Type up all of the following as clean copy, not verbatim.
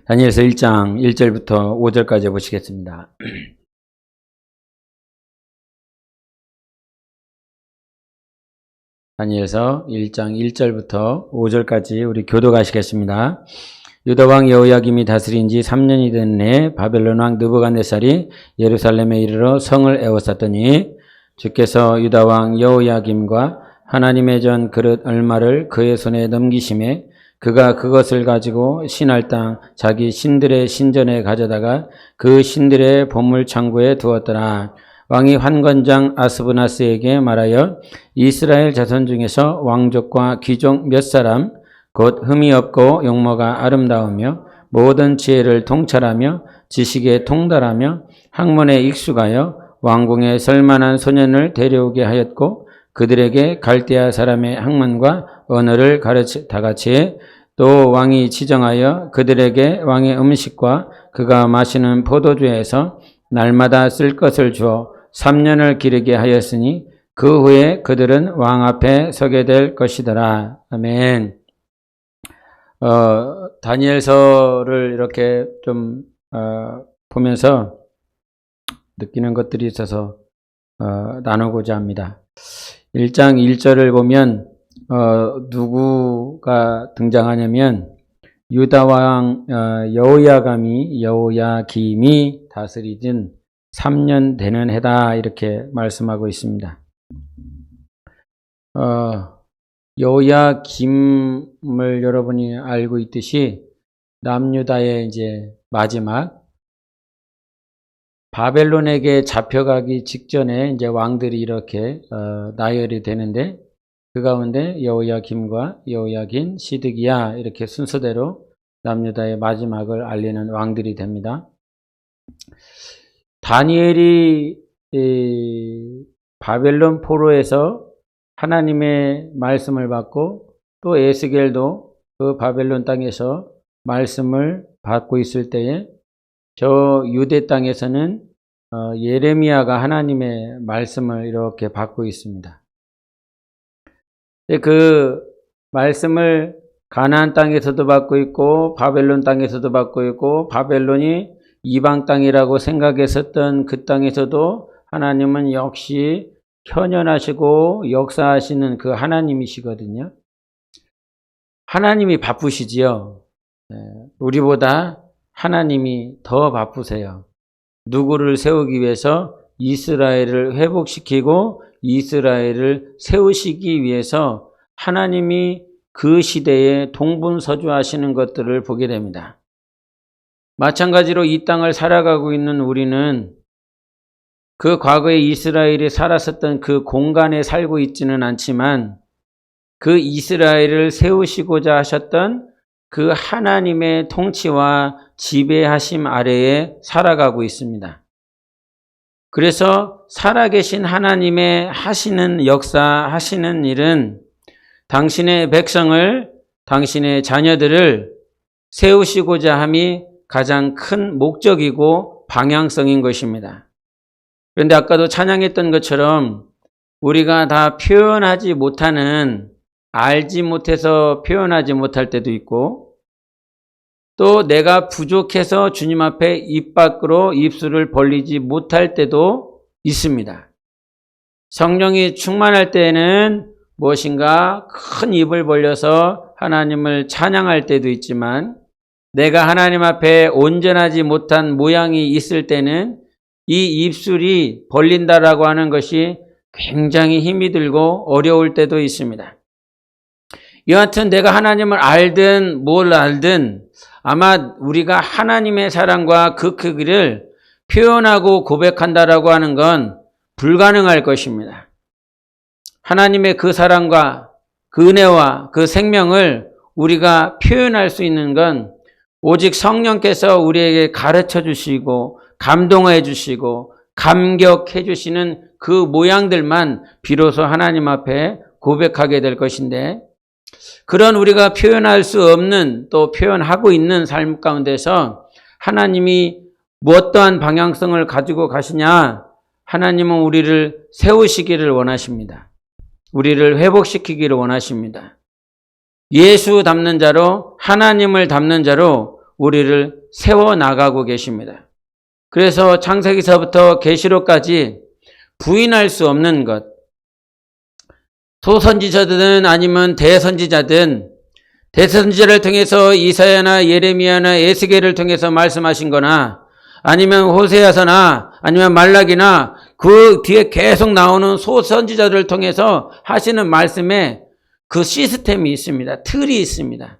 다니엘서 1장 1절부터 5절까지 보시겠습니다. 다니엘서 1장 1절부터 5절까지 우리 교독하시겠습니다. 유다왕 여호야김이 다스린 지 3년이 된 해에 바벨론 왕 느부갓네살이 예루살렘에 이르러 성을 에워쌌더니 주께서 유다왕 여호야김과 하나님의 전 그릇 얼마를 그의 손에 넘기심에 그가 그것을 가지고 신할 땅 자기 신들의 신전에 가져다가 그 신들의 보물 창고에 두었더라. 왕이 환관장 아스브나스에게 말하여 이스라엘 자손 중에서 왕족과 귀족 몇 사람 곧 흠이 없고 용모가 아름다우며 모든 지혜를 통찰하며 지식에 통달하며 학문에 익숙하여 왕궁에 설만한 소년을 데려오게 하였고 그들에게 갈대아 사람의 학문과 언어를 다같이 또 왕이 지정하여 그들에게 왕의 음식과 그가 마시는 포도주에서 날마다 쓸 것을 주어 3년을 기르게 하였으니 그 후에 그들은 왕 앞에 서게 될 것이더라. 아멘. 다니엘서를 이렇게 좀 보면서 느끼는 것들이 있어서 나누고자 합니다. 1장 1절을 보면 누구가 등장하냐면 유다왕 여호야김이 다스리던 3년 되는 해다 이렇게 말씀하고 있습니다. 여호야김을 여러분이 알고 있듯이 남유다의 이제 마지막 바벨론에게 잡혀가기 직전에 이제 왕들이 이렇게 나열이 되는데 그 가운데 여호야김과 여호야긴, 시드기야 이렇게 순서대로 남유다의 마지막을 알리는 왕들이 됩니다. 다니엘이 바벨론 포로에서 하나님의 말씀을 받고 또 에스겔도 그 바벨론 땅에서 말씀을 받고 있을 때에 저 유대 땅에서는 예레미야가 하나님의 말씀을 이렇게 받고 있습니다. 그 말씀을 가나안 땅에서도 받고 있고 바벨론 땅에서도 받고 있고 바벨론이 이방 땅이라고 생각했었던 그 땅에서도 하나님은 역시 현현하시고 역사하시는 그 하나님이시거든요. 하나님이 바쁘시지요. 우리보다 하나님이 더 바쁘세요. 누구를 세우기 위해서 이스라엘을 회복시키고 이스라엘을 세우시기 위해서 하나님이 그 시대에 동분서주하시는 것들을 보게 됩니다. 마찬가지로 이 땅을 살아가고 있는 우리는 그 과거에 이스라엘이 살았었던 그 공간에 살고 있지는 않지만 그 이스라엘을 세우시고자 하셨던 그 하나님의 통치와 지배하심 아래에 살아가고 있습니다. 그래서 살아계신 하나님의 하시는 역사, 하시는 일은 당신의 백성을, 당신의 자녀들을 세우시고자 함이 가장 큰 목적이고 방향성인 것입니다. 그런데 아까도 찬양했던 것처럼 우리가 다 표현하지 못하는, 알지 못해서 표현하지 못할 때도 있고 또 내가 부족해서 주님 앞에 입 밖으로 입술을 벌리지 못할 때도 있습니다. 성령이 충만할 때에는 무엇인가 큰 입을 벌려서 하나님을 찬양할 때도 있지만 내가 하나님 앞에 온전하지 못한 모양이 있을 때는 이 입술이 벌린다라고 하는 것이 굉장히 힘이 들고 어려울 때도 있습니다. 여하튼 내가 하나님을 알든 뭘 알든 아마 우리가 하나님의 사랑과 그 크기를 표현하고 고백한다라고 하는 건 불가능할 것입니다. 하나님의 그 사랑과 그 은혜와 그 생명을 우리가 표현할 수 있는 건 오직 성령께서 우리에게 가르쳐 주시고 감동해 주시고 감격해 주시는 그 모양들만 비로소 하나님 앞에 고백하게 될 것인데 그런 우리가 표현할 수 없는 또 표현하고 있는 삶 가운데서 하나님이 어떠한 방향성을 가지고 가시냐? 하나님은 우리를 세우시기를 원하십니다. 우리를 회복시키기를 원하십니다. 예수 닮는 자로 하나님을 닮는 자로 우리를 세워나가고 계십니다. 그래서 창세기서부터 계시록까지 부인할 수 없는 것, 소선지자든 아니면 대선지자든 대선지자를 통해서 이사야나 예레미야나 에스겔을 통해서 말씀하신 거나 아니면 호세아서나 아니면 말라기나 그 뒤에 계속 나오는 소선지자들을 통해서 하시는 말씀에 그 시스템이 있습니다. 틀이 있습니다.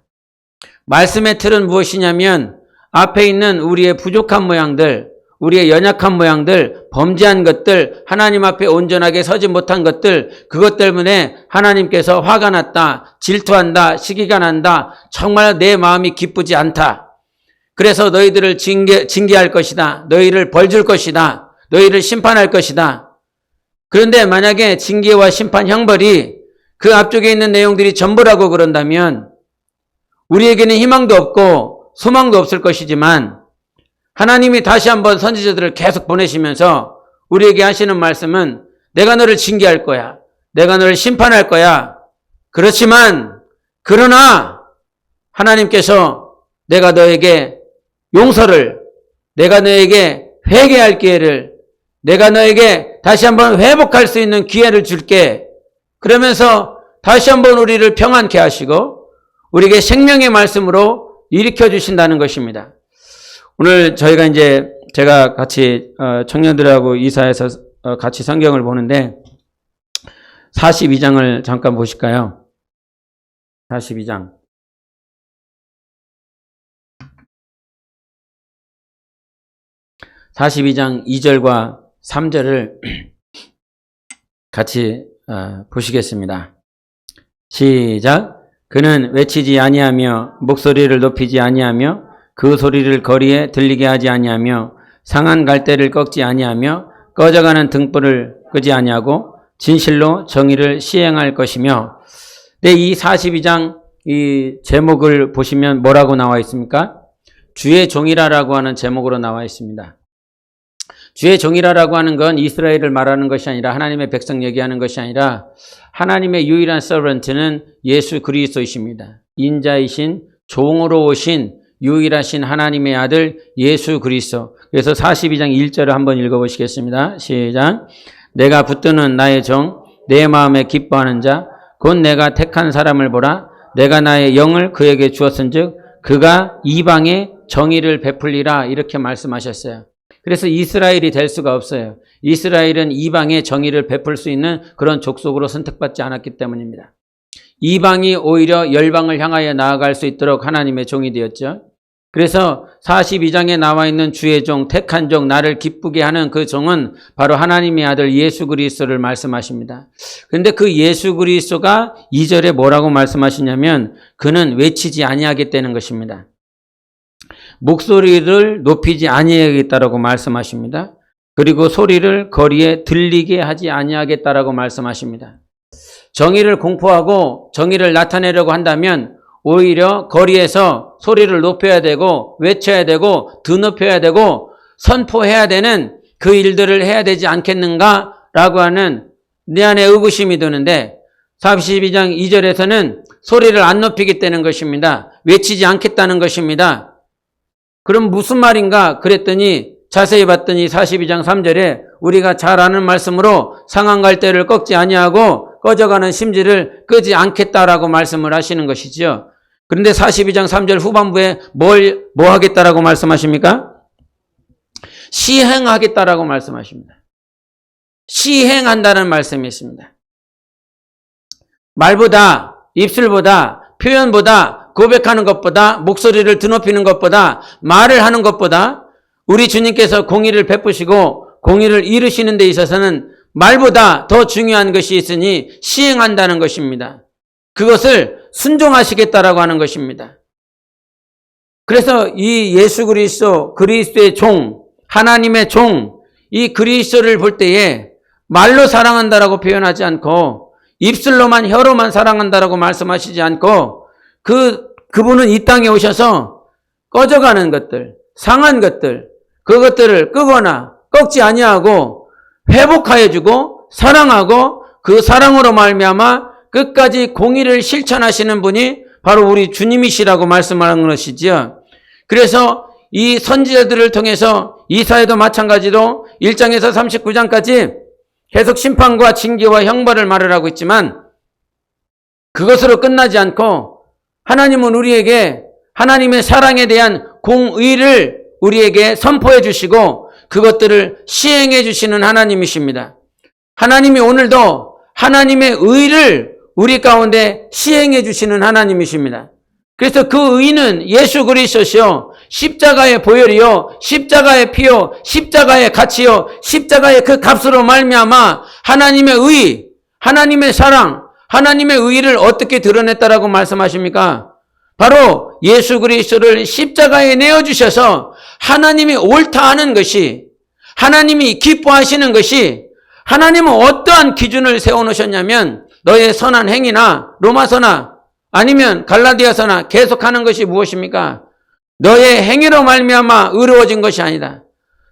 말씀의 틀은 무엇이냐면 앞에 있는 우리의 부족한 모양들, 우리의 연약한 모양들, 범죄한 것들, 하나님 앞에 온전하게 서지 못한 것들, 그것 때문에 하나님께서 화가 났다, 질투한다, 시기가 난다, 정말 내 마음이 기쁘지 않다. 그래서 너희들을 징계할 것이다. 너희를 벌줄 것이다. 너희를 심판할 것이다. 그런데 만약에 징계와 심판, 형벌이 그 앞쪽에 있는 내용들이 전부라고 그런다면 우리에게는 희망도 없고 소망도 없을 것이지만 하나님이 다시 한번 선지자들을 계속 보내시면서 우리에게 하시는 말씀은 내가 너를 징계할 거야. 내가 너를 심판할 거야. 그렇지만 그러나 하나님께서 내가 너에게 용서를, 내가 너에게 회개할 기회를, 내가 너에게 다시 한번 회복할 수 있는 기회를 줄게. 그러면서 다시 한번 우리를 평안케 하시고 우리에게 생명의 말씀으로 일으켜 주신다는 것입니다. 오늘 저희가 이제 제가 같이 청년들하고 이사해서 같이 성경을 보는데 42장을 잠깐 보실까요? 42장. 42장 2절과 3절을 같이 보시겠습니다. 시작. 그는 외치지 아니하며 목소리를 높이지 아니하며 그 소리를 거리에 들리게 하지 아니하며 상한 갈대를 꺾지 아니하며 꺼져가는 등불을 끄지 아니하고 진실로 정의를 시행할 것이며. 네, 이 42장 이 제목을 보시면 뭐라고 나와 있습니까? 주의 종이라라고 하는 제목으로 나와 있습니다. 주의 종이라라고 하는 건 이스라엘을 말하는 것이 아니라 하나님의 백성 얘기하는 것이 아니라 하나님의 유일한 서번트는 예수 그리스도이십니다. 인자이신 종으로 오신 유일하신 하나님의 아들 예수 그리스도. 그래서 42장 1절을 한번 읽어보시겠습니다. 시작. 내가 붙드는 나의 종, 내 마음에 기뻐하는 자, 곧 내가 택한 사람을 보라. 내가 나의 영을 그에게 주었은즉 그가 이방에 정의를 베풀리라. 이렇게 말씀하셨어요. 그래서 이스라엘이 될 수가 없어요. 이스라엘은 이방에 정의를 베풀 수 있는 그런 족속으로 선택받지 않았기 때문입니다. 이방이 오히려 열방을 향하여 나아갈 수 있도록 하나님의 종이 되었죠. 그래서 42장에 나와 있는 주의 종, 택한 종, 나를 기쁘게 하는 그 종은 바로 하나님의 아들 예수 그리스도를 말씀하십니다. 그런데 그 예수 그리스도가 2절에 뭐라고 말씀하시냐면 그는 외치지 아니하겠다는 것입니다. 목소리를 높이지 아니하겠다라고 말씀하십니다. 그리고 소리를 거리에 들리게 하지 아니하겠다라고 말씀하십니다. 정의를 공포하고 정의를 나타내려고 한다면 오히려 거리에서 소리를 높여야 되고 외쳐야 되고 드높여야 되고 선포해야 되는 그 일들을 해야 되지 않겠는가라고 하는 내 안에 의구심이 드는데 42장 2절에서는 소리를 안 높이겠다는 것입니다. 외치지 않겠다는 것입니다. 그럼 무슨 말인가 그랬더니 자세히 봤더니 42장 3절에 우리가 잘 아는 말씀으로 상한 갈대를 꺾지 아니하고 꺼져가는 심지를 끄지 않겠다라고 말씀을 하시는 것이죠. 그런데 42장 3절 후반부에 뭐 하겠다라고 말씀하십니까? 시행하겠다라고 말씀하십니다. 시행한다는 말씀이 있습니다. 말보다, 입술보다, 표현보다, 고백하는 것보다, 목소리를 드높이는 것보다, 말을 하는 것보다 우리 주님께서 공의를 베푸시고 공의를 이루시는 데 있어서는 말보다 더 중요한 것이 있으니 시행한다는 것입니다. 그것을 순종하시겠다라고 하는 것입니다. 그래서 이 예수 그리스도, 그리스도의 종, 하나님의 종, 이 그리스도를 볼 때에 말로 사랑한다라고 표현하지 않고 입술로만 혀로만 사랑한다라고 말씀하시지 않고 그분은 이 땅에 오셔서 꺼져가는 것들, 상한 것들, 그것들을 끄거나 꺾지 아니하고 회복하여 주고 사랑하고 그 사랑으로 말미암아 끝까지 공의를 실천하시는 분이 바로 우리 주님이시라고 말씀하는 것이지요. 그래서 이 선지자들을 통해서 이사야도 마찬가지로 1장에서 39장까지 계속 심판과 징계와 형벌을 말을 하고 있지만 그것으로 끝나지 않고 하나님은 우리에게 하나님의 사랑에 대한 공의를 우리에게 선포해 주시고 그것들을 시행해 주시는 하나님이십니다. 하나님이 오늘도 하나님의 의를 우리 가운데 시행해 주시는 하나님이십니다. 그래서 그 의는 예수 그리스도시요 십자가의 보혈이요 십자가의 피요 십자가의 가치요 십자가의 그 값으로 말미암아 하나님의 의, 하나님의 사랑, 하나님의 의를 어떻게 드러냈다라고 말씀하십니까? 바로 예수 그리스도를 십자가에 내어주셔서 하나님이 옳다 하는 것이, 하나님이 기뻐하시는 것이, 하나님은 어떠한 기준을 세워놓으셨냐면 너의 선한 행위나 로마서나 아니면 갈라디아서나 계속하는 것이 무엇입니까? 너의 행위로 말미암아 의로워진 것이 아니다.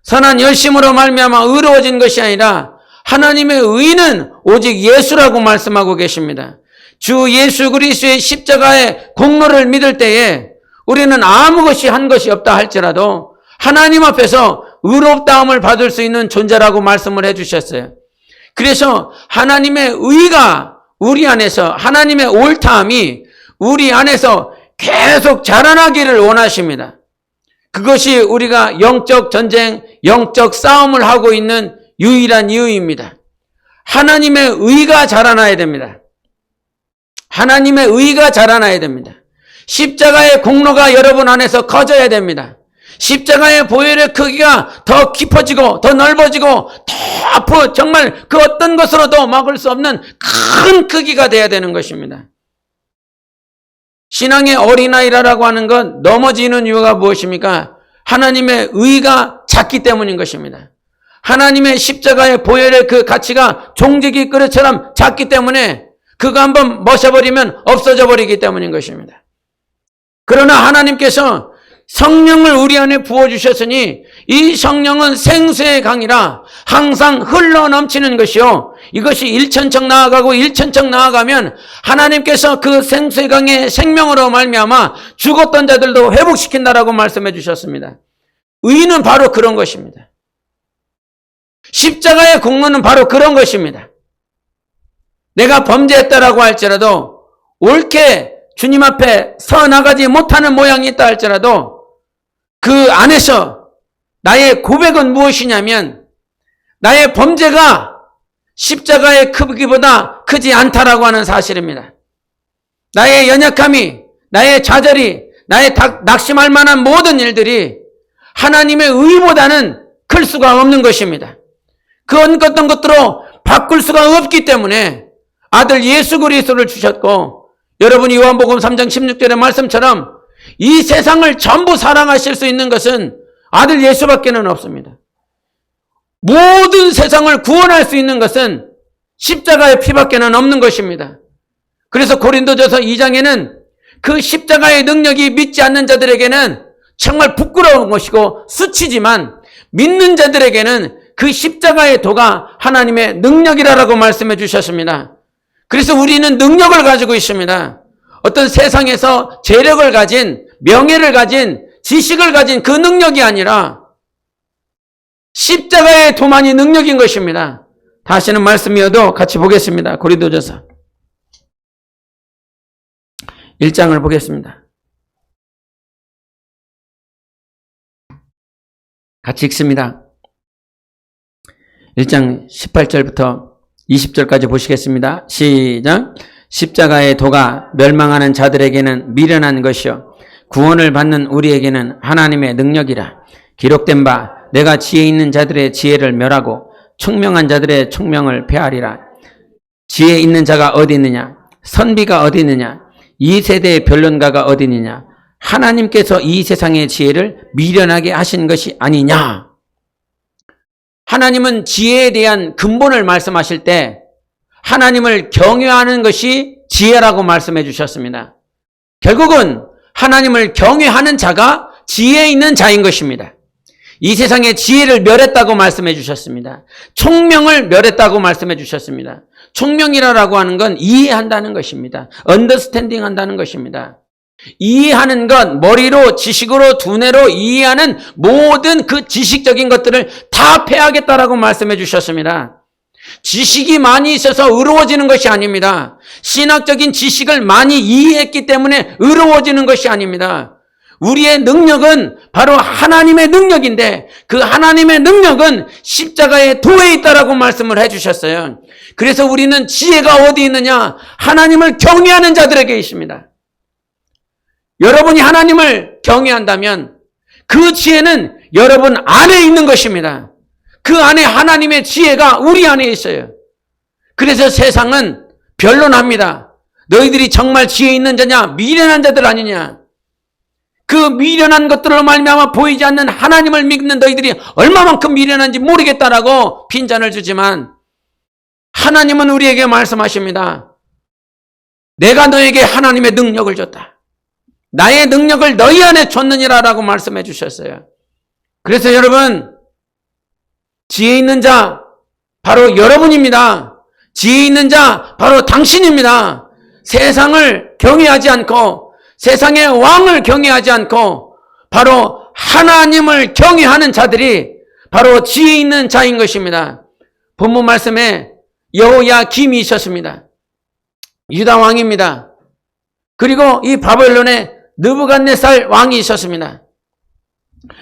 선한 열심으로 말미암아 의로워진 것이 아니라 하나님의 의는 오직 예수라고 말씀하고 계십니다. 주 예수 그리스도의 십자가의 공로를 믿을 때에 우리는 아무 것이 한 것이 없다 할지라도 하나님 앞에서 의롭다함을 받을 수 있는 존재라고 말씀을 해주셨어요. 그래서 하나님의 의가 우리 안에서, 하나님의 옳다함이 우리 안에서 계속 자라나기를 원하십니다. 그것이 우리가 영적 전쟁, 영적 싸움을 하고 있는 유일한 이유입니다. 하나님의 의가 자라나야 됩니다. 하나님의 의가 자라나야 됩니다. 십자가의 공로가 여러분 안에서 커져야 됩니다. 십자가의 보혈의 크기가 더 깊어지고 더 넓어지고 더 앞으로 정말 그 어떤 것으로도 막을 수 없는 큰 크기가 돼야 되는 것입니다. 신앙의 어린아이라고 하는 건 넘어지는 이유가 무엇입니까? 하나님의 의가 작기 때문인 것입니다. 하나님의 십자가의 보혈의 그 가치가 종지기 그릇처럼 작기 때문에 그거 한번 머셔버리면 없어져 버리기 때문인 것입니다. 그러나 하나님께서 성령을 우리 안에 부어주셨으니 이 성령은 생수의 강이라 항상 흘러넘치는 것이요 이것이 일천척 나아가고 일천척 나아가면 하나님께서 그 생수의 강의 생명으로 말미암아 죽었던 자들도 회복시킨다라고 말씀해 주셨습니다. 의는 바로 그런 것입니다. 십자가의 공로는 바로 그런 것입니다. 내가 범죄했다라고 할지라도 옳게 주님 앞에 서 나가지 못하는 모양이 있다 할지라도 그 안에서 나의 고백은 무엇이냐면 나의 범죄가 십자가의 크기보다 크지 않다라고 하는 사실입니다. 나의 연약함이, 나의 좌절이, 나의 낙심할 만한 모든 일들이 하나님의 의보다는 클 수가 없는 것입니다. 그 어떤 것들로 바꿀 수가 없기 때문에 아들 예수 그리스도를 주셨고 여러분이 요한복음 3장 16절의 말씀처럼 이 세상을 전부 사랑하실 수 있는 것은 아들 예수밖에는 없습니다. 모든 세상을 구원할 수 있는 것은 십자가의 피밖에는 없는 것입니다. 그래서 고린도전서 2장에는 그 십자가의 능력이 믿지 않는 자들에게는 정말 부끄러운 것이고 수치지만 믿는 자들에게는 그 십자가의 도가 하나님의 능력이라고 말씀해 주셨습니다. 그래서 우리는 능력을 가지고 있습니다. 어떤 세상에서 재력을 가진, 명예를 가진, 지식을 가진 그 능력이 아니라 십자가의 도만이 능력인 것입니다. 다시는 말씀이어도 같이 보겠습니다. 고린도전서 1장을 보겠습니다. 같이 읽습니다. 1장 18절부터 20절까지 보시겠습니다. 시작. 십자가의 도가 멸망하는 자들에게는 미련한 것이요 구원을 받는 우리에게는 하나님의 능력이라. 기록된 바 내가 지혜 있는 자들의 지혜를 멸하고 총명한 자들의 총명을 폐하리라. 지혜 있는 자가 어디 있느냐? 선비가 어디 있느냐? 이 세대의 변론가가 어디 있느냐? 하나님께서 이 세상의 지혜를 미련하게 하신 것이 아니냐? 하나님은 지혜에 대한 근본을 말씀하실 때 하나님을 경외하는 것이 지혜라고 말씀해 주셨습니다. 결국은 하나님을 경외하는 자가 지혜 있는 자인 것입니다. 이 세상의 지혜를 멸했다고 말씀해 주셨습니다. 총명을 멸했다고 말씀해 주셨습니다. 총명이라고 하는 건 이해한다는 것입니다. 언더스탠딩 한다는 것입니다. 이해하는 것, 머리로, 지식으로, 두뇌로 이해하는 모든 그 지식적인 것들을 다 패하겠다라고 말씀해 주셨습니다. 지식이 많이 있어서 의로워지는 것이 아닙니다. 신학적인 지식을 많이 이해했기 때문에 의로워지는 것이 아닙니다. 우리의 능력은 바로 하나님의 능력인데 그 하나님의 능력은 십자가의 도에 있다라고 말씀을 해주셨어요. 그래서 우리는 지혜가 어디 있느냐? 하나님을 경외하는 자들에게 있습니다. 여러분이 하나님을 경외한다면 그 지혜는 여러분 안에 있는 것입니다. 그 안에 하나님의 지혜가 우리 안에 있어요. 그래서 세상은 변론합니다. 너희들이 정말 지혜 있는 자냐? 미련한 자들 아니냐? 그 미련한 것들로 말미암아 보이지 않는 하나님을 믿는 너희들이 얼마만큼 미련한지 모르겠다라고 빈잔을 주지만 하나님은 우리에게 말씀하십니다. 내가 너에게 하나님의 능력을 줬다. 나의 능력을 너희 안에 줬느니라라고 말씀해 주셨어요. 그래서 여러분, 지혜 있는 자 바로 여러분입니다. 지혜 있는 자 바로 당신입니다. 세상을 경외하지 않고 세상의 왕을 경외하지 않고 바로 하나님을 경외하는 자들이 바로 지혜 있는 자인 것입니다. 본문 말씀에 여호야김이 있었습니다. 유다 왕입니다. 그리고 이 바벨론에 느부갓네살 왕이 있었습니다.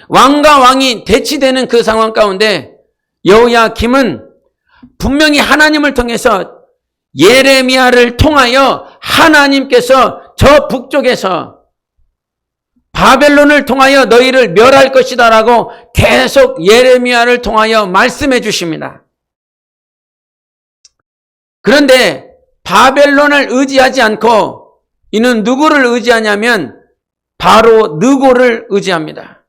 왕과 왕이 대치되는 그 상황 가운데 여호야김은 분명히 하나님을 통해서 예레미야를 통하여 하나님께서 저 북쪽에서 바벨론을 통하여 너희를 멸할 것이다 라고 계속 예레미야를 통하여 말씀해 주십니다. 그런데 바벨론을 의지하지 않고 이는 누구를 의지하냐면 바로 느고를 의지합니다.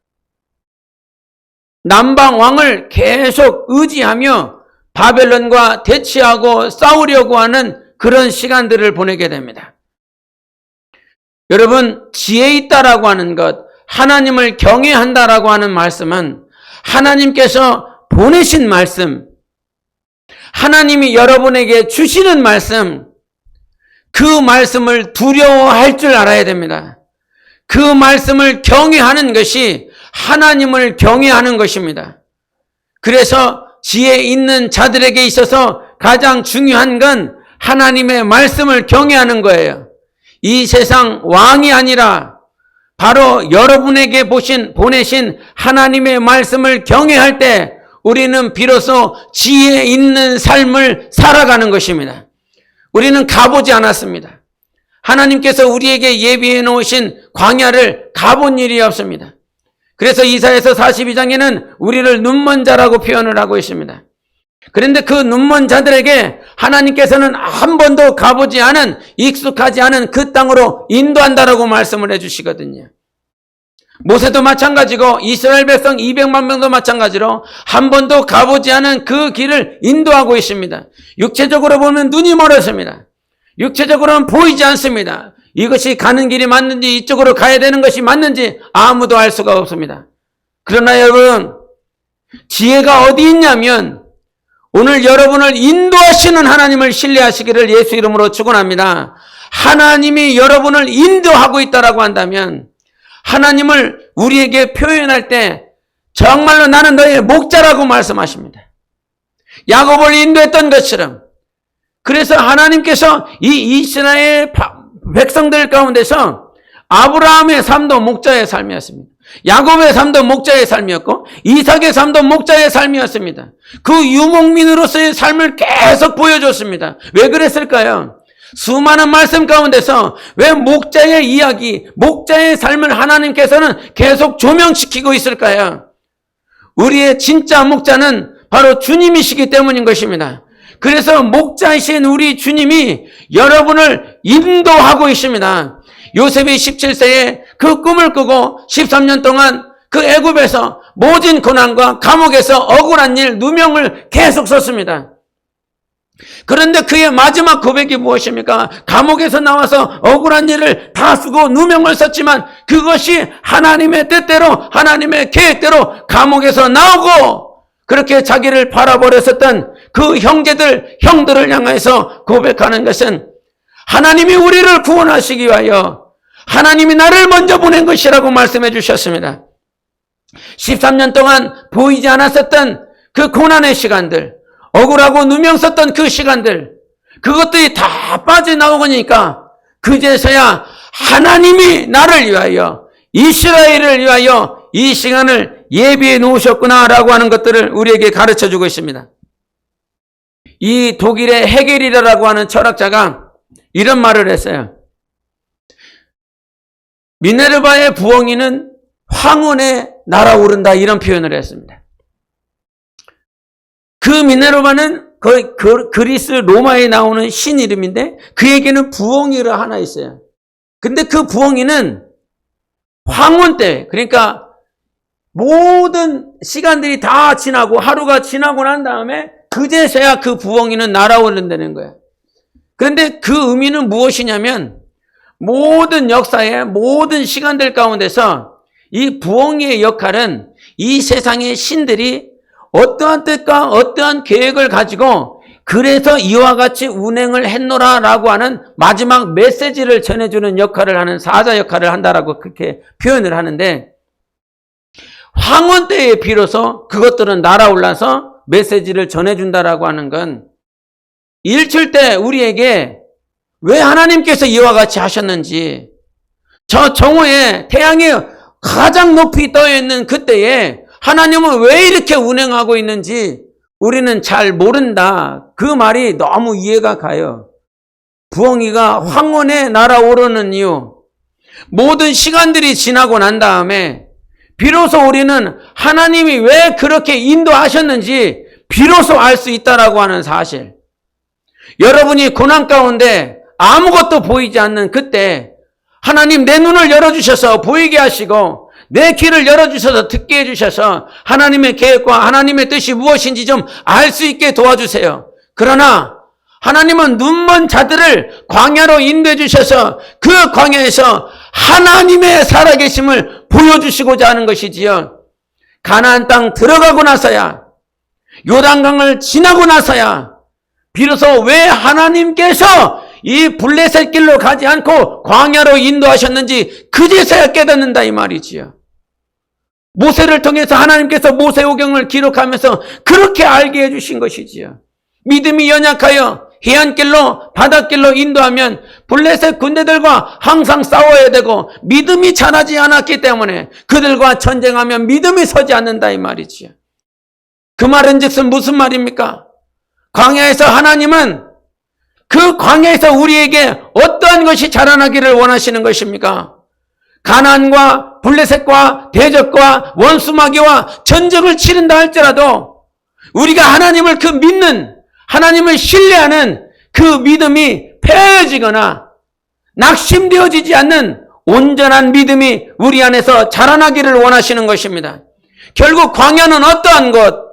남방 왕을 계속 의지하며 바벨론과 대치하고 싸우려고 하는 그런 시간들을 보내게 됩니다. 여러분, 지혜 있다라고 하는 것, 하나님을 경외한다라고 하는 말씀은 하나님께서 보내신 말씀, 하나님이 여러분에게 주시는 말씀, 그 말씀을 두려워할 줄 알아야 됩니다. 그 말씀을 경외하는 것이 하나님을 경외하는 것입니다. 그래서 지혜 있는 자들에게 있어서 가장 중요한 건 하나님의 말씀을 경외하는 거예요. 이 세상 왕이 아니라 바로 여러분에게 보내신 하나님의 말씀을 경외할 때 우리는 비로소 지혜 있는 삶을 살아가는 것입니다. 우리는 가보지 않았습니다. 하나님께서 우리에게 예비해 놓으신 광야를 가본 일이 없습니다. 그래서 이사야서 42장에는 우리를 눈먼 자라고 표현을 하고 있습니다. 그런데 그 눈먼 자들에게 하나님께서는 한 번도 가보지 않은, 익숙하지 않은 그 땅으로 인도한다라고 말씀을 해주시거든요. 모세도 마찬가지고 이스라엘 백성 200만 명도 마찬가지로 한 번도 가보지 않은 그 길을 인도하고 있습니다. 육체적으로 보면 눈이 멀었습니다. 육체적으로는 보이지 않습니다. 이것이 가는 길이 맞는지 이쪽으로 가야 되는 것이 맞는지 아무도 알 수가 없습니다. 그러나 여러분, 지혜가 어디 있냐면 오늘 여러분을 인도하시는 하나님을 신뢰하시기를 예수 이름으로 축원합니다. 하나님이 여러분을 인도하고 있다라고 한다면 하나님을 우리에게 표현할 때 정말로 나는 너의 목자라고 말씀하십니다. 야곱을 인도했던 것처럼. 그래서 하나님께서 이 이스라엘 백성들 가운데서 아브라함의 삶도 목자의 삶이었습니다. 야곱의 삶도 목자의 삶이었고 이삭의 삶도 목자의 삶이었습니다. 그 유목민으로서의 삶을 계속 보여줬습니다. 왜 그랬을까요? 수많은 말씀 가운데서 왜 목자의 이야기, 목자의 삶을 하나님께서는 계속 조명시키고 있을까요? 우리의 진짜 목자는 바로 주님이시기 때문인 것입니다. 그래서 목자이신 우리 주님이 여러분을 인도하고 있습니다. 요셉이 17세에 그 꿈을 꾸고 13년 동안 그 애굽에서 모진 고난과 감옥에서 억울한 일, 누명을 계속 썼습니다. 그런데 그의 마지막 고백이 무엇입니까? 감옥에서 나와서 억울한 일을 다 쓰고 누명을 썼지만 그것이 하나님의 뜻대로, 하나님의 계획대로 감옥에서 나오고 그렇게 자기를 팔아버렸었던 그 형들을 향해서 고백하는 것은 하나님이 우리를 구원하시기 위하여 하나님이 나를 먼저 보낸 것이라고 말씀해 주셨습니다. 13년 동안 보이지 않았었던 그 고난의 시간들, 억울하고 누명 썼던 그 시간들, 그것들이 다 빠져나오니까 그제서야 하나님이 나를 위하여, 이스라엘을 위하여 이 시간을 예비해 놓으셨구나라고 하는 것들을 우리에게 가르쳐 주고 있습니다. 이 독일의 헤겔이라고 하는 철학자가 이런 말을 했어요. 미네르바의 부엉이는 황혼에 날아오른다, 이런 표현을 했습니다. 그 미네르바는 그리스 로마에 나오는 신 이름인데 그에게는 부엉이가 하나 있어요. 근데 그 부엉이는 황혼 때, 그러니까 모든 시간들이 다 지나고 하루가 지나고 난 다음에 그제서야 그 부엉이는 날아오른다는 거예요. 그런데 그 의미는 무엇이냐면 모든 역사의 모든 시간들 가운데서 이 부엉이의 역할은 이 세상의 신들이 어떠한 뜻과 어떠한 계획을 가지고 그래서 이와 같이 운행을 했노라라고 하는 마지막 메시지를 전해주는 역할을 하는 사자 역할을 한다라고 그렇게 표현을 하는데, 황혼 때에 비로소 그것들은 날아올라서 메시지를 전해준다라고 하는 건 일출 때 우리에게 왜 하나님께서 이와 같이 하셨는지, 저 정오에 태양이 가장 높이 떠 있는 그때에 하나님은 왜 이렇게 운행하고 있는지 우리는 잘 모른다. 그 말이 너무 이해가 가요. 부엉이가 황혼에 날아오르는 이유, 모든 시간들이 지나고 난 다음에 비로소 우리는 하나님이 왜 그렇게 인도하셨는지 비로소 알 수 있다라고 하는 사실. 여러분이 고난 가운데 아무것도 보이지 않는 그때 하나님 내 눈을 열어주셔서 보이게 하시고 내 귀를 열어주셔서 듣게 해주셔서 하나님의 계획과 하나님의 뜻이 무엇인지 좀 알 수 있게 도와주세요. 그러나 하나님은 눈먼 자들을 광야로 인도해 주셔서 그 광야에서 하나님의 살아계심을 보여주시고자 하는 것이지요. 가나안 땅 들어가고 나서야, 요단강을 지나고 나서야 비로소 왜 하나님께서 이 블레셋 길로 가지 않고 광야로 인도하셨는지 그제서야 깨닫는다 이 말이지요. 모세를 통해서 하나님께서 모세오경을 기록하면서 그렇게 알게 해주신 것이지요. 믿음이 연약하여 해안길로 바닷길로 인도하면 블레셋 군대들과 항상 싸워야 되고 믿음이 자라지 않았기 때문에 그들과 전쟁하면 믿음이 서지 않는다 이 말이지요. 그 말은 즉슨 무슨 말입니까? 광야에서 하나님은 그 광야에서 우리에게 어떠한 것이 자라나기를 원하시는 것입니까? 가나안과 블레셋과 대적과 원수마귀와 전쟁을 치른다 할지라도 우리가 하나님을 그 믿는, 하나님을 신뢰하는 그 믿음이 패해지거나 낙심되어지지 않는 온전한 믿음이 우리 안에서 자라나기를 원하시는 것입니다. 결국 광야는 어떠한 것?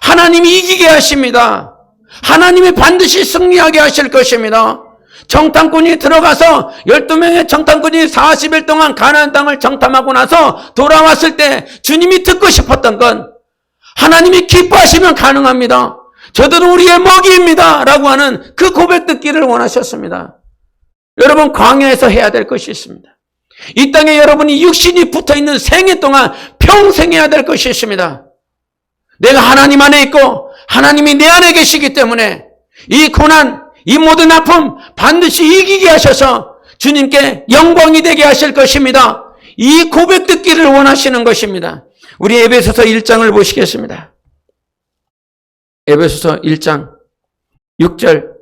하나님이 이기게 하십니다. 하나님이 반드시 승리하게 하실 것입니다. 정탐꾼이 들어가서 12명의 정탐꾼이 40일 동안 가나안 땅을 정탐하고 나서 돌아왔을 때 주님이 듣고 싶었던 건 하나님이 기뻐하시면 가능합니다. 저들은 우리의 먹이입니다 라고 하는 그 고백 듣기를 원하셨습니다. 여러분, 광야에서 해야 될 것이 있습니다. 이 땅에 여러분이 육신이 붙어있는 생애 동안 평생 해야 될 것이 있습니다. 내가 하나님 안에 있고 하나님이 내 안에 계시기 때문에 이 고난, 이 모든 아픔 반드시 이기게 하셔서 주님께 영광이 되게 하실 것입니다. 이 고백 듣기를 원하시는 것입니다. 우리 에베소서 1장을 보시겠습니다. 에베소서 1장 6절.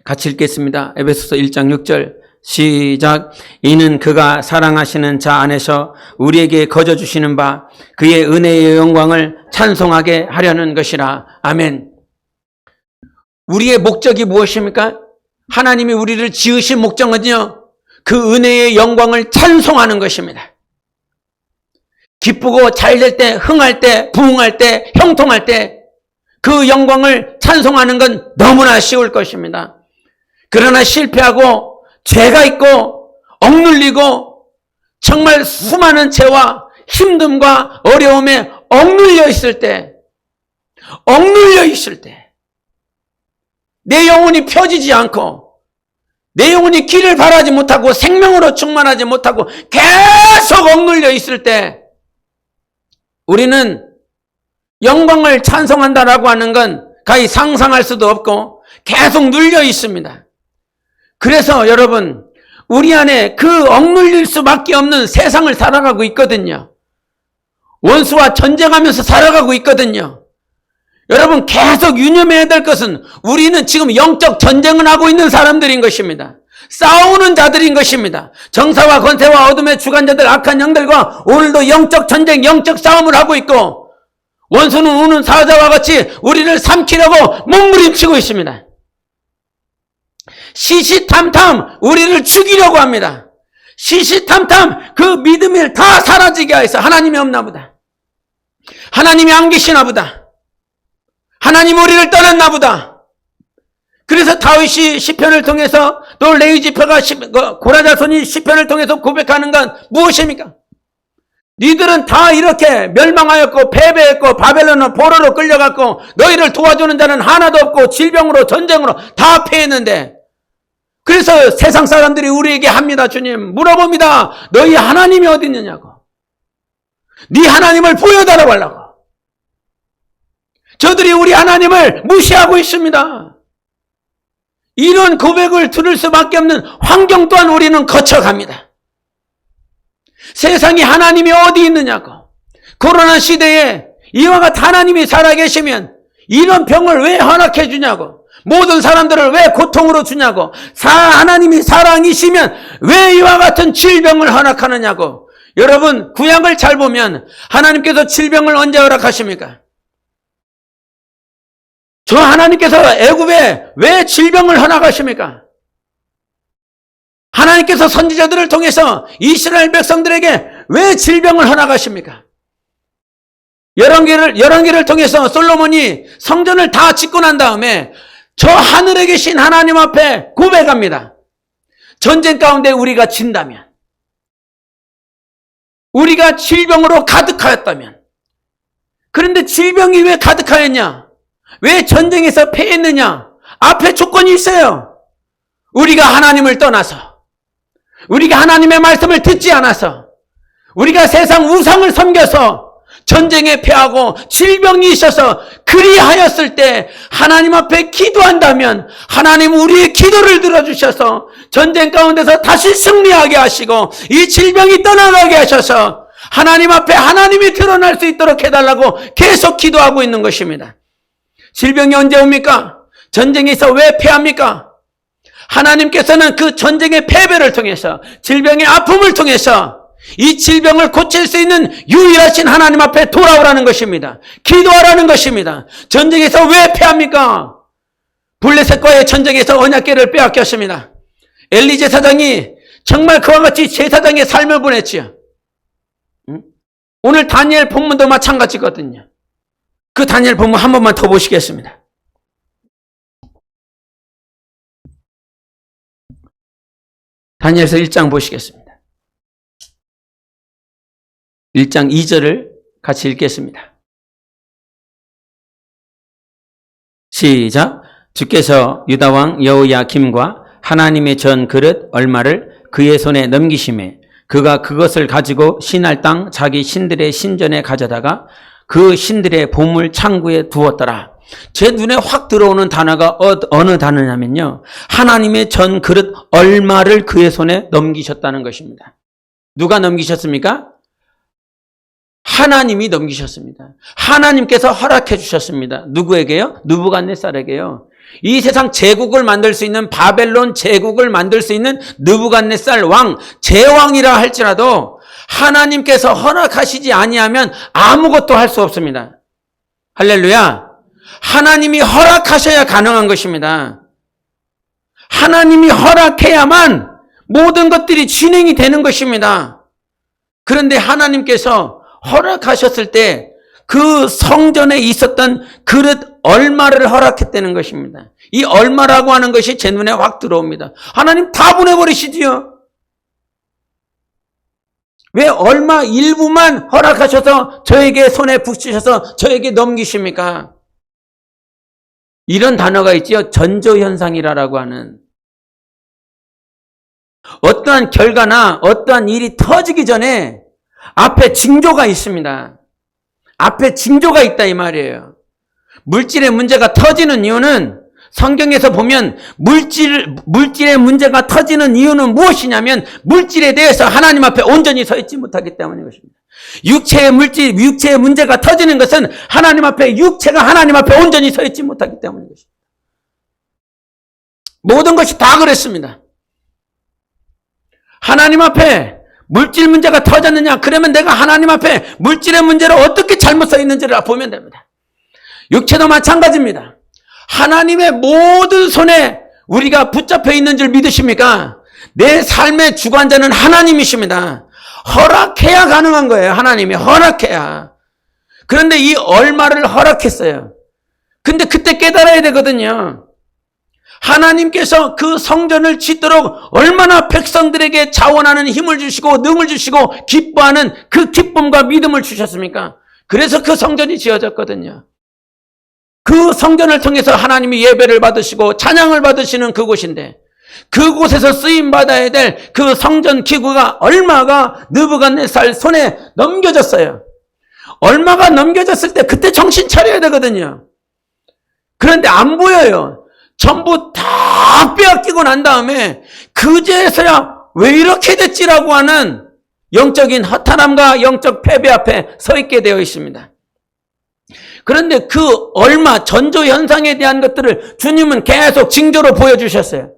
같이 읽겠습니다. 에베소서 1장 6절. 시작. 이는 그가 사랑하시는 자 안에서 우리에게 거저주시는 바 그의 은혜의 영광을 찬송하게 하려는 것이라. 아멘. 우리의 목적이 무엇입니까? 하나님이 우리를 지으신 목적은요, 그 은혜의 영광을 찬송하는 것입니다. 기쁘고 잘될 때, 흥할 때, 부흥할 때, 형통할 때 그 영광을 찬송하는 건 너무나 쉬울 것입니다. 그러나 실패하고 죄가 있고 억눌리고 정말 수많은 죄와 힘듦과 어려움에 억눌려 있을 때 내 영혼이 펴지지 않고 내 영혼이 길을 바라지 못하고 생명으로 충만하지 못하고 계속 억눌려 있을 때 우리는 영광을 찬송한다라고 하는 건 가히 상상할 수도 없고 계속 눌려 있습니다. 그래서 여러분, 우리 안에 그 억눌릴 수밖에 없는 세상을 살아가고 있거든요. 원수와 전쟁하면서 살아가고 있거든요. 여러분, 계속 유념해야 될 것은 우리는 지금 영적 전쟁을 하고 있는 사람들인 것입니다. 싸우는 자들인 것입니다. 정사와 권세와 어둠의 주관자들, 악한 영들과 오늘도 영적 전쟁, 영적 싸움을 하고 있고 원수는 우는 사자와 같이 우리를 삼키려고 몸부림치고 있습니다. 시시탐탐 우리를 죽이려고 합니다. 시시탐탐 그 믿음을 다 사라지게 해서 하나님이 없나 보다. 하나님이 안 계시나 보다. 하나님 우리를 떠났나 보다. 그래서 다윗이 시편을 통해서 또 레위 지파가 고라 자손이 시편을 통해서 고백하는 건 무엇입니까? 니들은 다 이렇게 멸망하였고 패배했고 바벨론은 포로로 끌려갔고 너희를 도와주는 자는 하나도 없고 질병으로 전쟁으로 다 패했는데 그래서 세상 사람들이 우리에게 합니다. 주님 물어봅니다. 너희 하나님이 어디 있느냐고. 네 하나님을 보여달라고 하려고. 저들이 우리 하나님을 무시하고 있습니다. 이런 고백을 들을 수밖에 없는 환경 또한 우리는 거쳐갑니다. 세상에 하나님이 어디 있느냐고. 코로나 시대에 이와 같은 하나님이 살아계시면 이런 병을 왜 허락해 주냐고. 모든 사람들을 왜 고통으로 주냐고. 하나님이 사랑이시면 왜 이와 같은 질병을 허락하느냐고. 여러분, 구약을 잘 보면 하나님께서 질병을 언제 허락하십니까? 저 하나님께서 애굽에 왜 질병을 허락하십니까? 하나님께서 선지자들을 통해서 이스라엘 백성들에게 왜 질병을 허락하십니까? 열왕기를 통해서 솔로몬이 성전을 다 짓고 난 다음에 저 하늘에 계신 하나님 앞에 고백합니다. 전쟁 가운데 우리가 진다면, 우리가 질병으로 가득하였다면, 그런데 질병이 왜 가득하였냐? 왜 전쟁에서 패했느냐? 앞에 조건이 있어요. 우리가 하나님을 떠나서, 우리가 하나님의 말씀을 듣지 않아서, 우리가 세상 우상을 섬겨서 전쟁에 패하고 질병이 있어서 그리하였을 때 하나님 앞에 기도한다면 하나님 우리의 기도를 들어주셔서 전쟁 가운데서 다시 승리하게 하시고 이 질병이 떠나가게 하셔서 하나님 앞에 하나님이 드러날 수 있도록 해달라고 계속 기도하고 있는 것입니다. 질병이 언제 옵니까? 전쟁에서 왜 패합니까? 하나님께서는 그 전쟁의 패배를 통해서 질병의 아픔을 통해서 이 질병을 고칠 수 있는 유일하신 하나님 앞에 돌아오라는 것입니다. 기도하라는 것입니다. 전쟁에서 왜 패합니까? 블레셋과의 전쟁에서 언약궤를 빼앗겼습니다. 엘리 제사장이 정말 그와 같이 제사장의 삶을 보냈지요. 오늘 다니엘 본문도 마찬가지거든요. 그 다니엘 본문 한 번만 더 보시겠습니다. 다니엘서 1장 보시겠습니다. 1장 2절을 같이 읽겠습니다. 시작. 주께서 유다왕 여호야김과 하나님의 전 그릇 얼마를 그의 손에 넘기심에 그가 그것을 가지고 신할 땅 자기 신들의 신전에 가져다가 그 신들의 보물 창고에 두었더라. 제 눈에 확 들어오는 단어가 어느 단어냐면요. 하나님의 전 그릇 얼마를 그의 손에 넘기셨다는 것입니다. 누가 넘기셨습니까? 하나님이 넘기셨습니다. 하나님께서 허락해 주셨습니다. 누구에게요? 느부갓네살에게요. 이 세상 제국을 만들 수 있는 바벨론 제국을 만들 수 있는 느부갓네살 왕, 제왕이라 할지라도 하나님께서 허락하시지 아니하면 아무것도 할 수 없습니다. 할렐루야. 하나님이 허락하셔야 가능한 것입니다. 하나님이 허락해야만 모든 것들이 진행이 되는 것입니다. 그런데 하나님께서 허락하셨을 때 그 성전에 있었던 그릇 얼마를 허락했다는 것입니다. 이 얼마라고 하는 것이 제 눈에 확 들어옵니다. 하나님 다 보내버리시지요. 왜 얼마 일부만 허락하셔서 저에게 손에 붙이셔서 저에게 넘기십니까? 이런 단어가 있지요. 전조현상이라고 하는. 어떠한 결과나 어떠한 일이 터지기 전에 앞에 징조가 있습니다. 앞에 징조가 있다 이 말이에요. 물질의 문제가 터지는 이유는 성경에서 보면 물질의 문제가 터지는 이유는 무엇이냐면 물질에 대해서 하나님 앞에 온전히 서 있지 못하기 때문인 것입니다. 육체의 문제가 터지는 것은 하나님 앞에 육체가 하나님 앞에 온전히 서 있지 못하기 때문인 것입니다. 모든 것이 다 그랬습니다. 하나님 앞에 물질 문제가 터졌느냐? 그러면 내가 하나님 앞에 물질의 문제를 어떻게 잘못 서 있는지를 보면 됩니다. 육체도 마찬가지입니다. 하나님의 모든 손에 우리가 붙잡혀 있는 줄 믿으십니까? 내 삶의 주관자는 하나님이십니다. 허락해야 가능한 거예요. 하나님이 허락해야. 그런데 이 얼마를 허락했어요. 근데 그때 깨달아야 되거든요. 하나님께서 그 성전을 짓도록 얼마나 백성들에게 자원하는 힘을 주시고 능을 주시고 기뻐하는 그 기쁨과 믿음을 주셨습니까? 그래서 그 성전이 지어졌거든요. 그 성전을 통해서 하나님이 예배를 받으시고 찬양을 받으시는 그곳인데 그곳에서 쓰임받아야 될 그 성전 기구가 얼마가 느부갓네살 손에 넘겨졌어요. 얼마가 넘겨졌을 때 그때 정신 차려야 되거든요. 그런데 안 보여요. 전부 다 빼앗기고 난 다음에 그제서야 왜 이렇게 됐지라고 하는 영적인 허탄함과 영적 패배 앞에 서 있게 되어 있습니다. 그런데 그 얼마 전조현상에 대한 것들을 주님은 계속 징조로 보여주셨어요.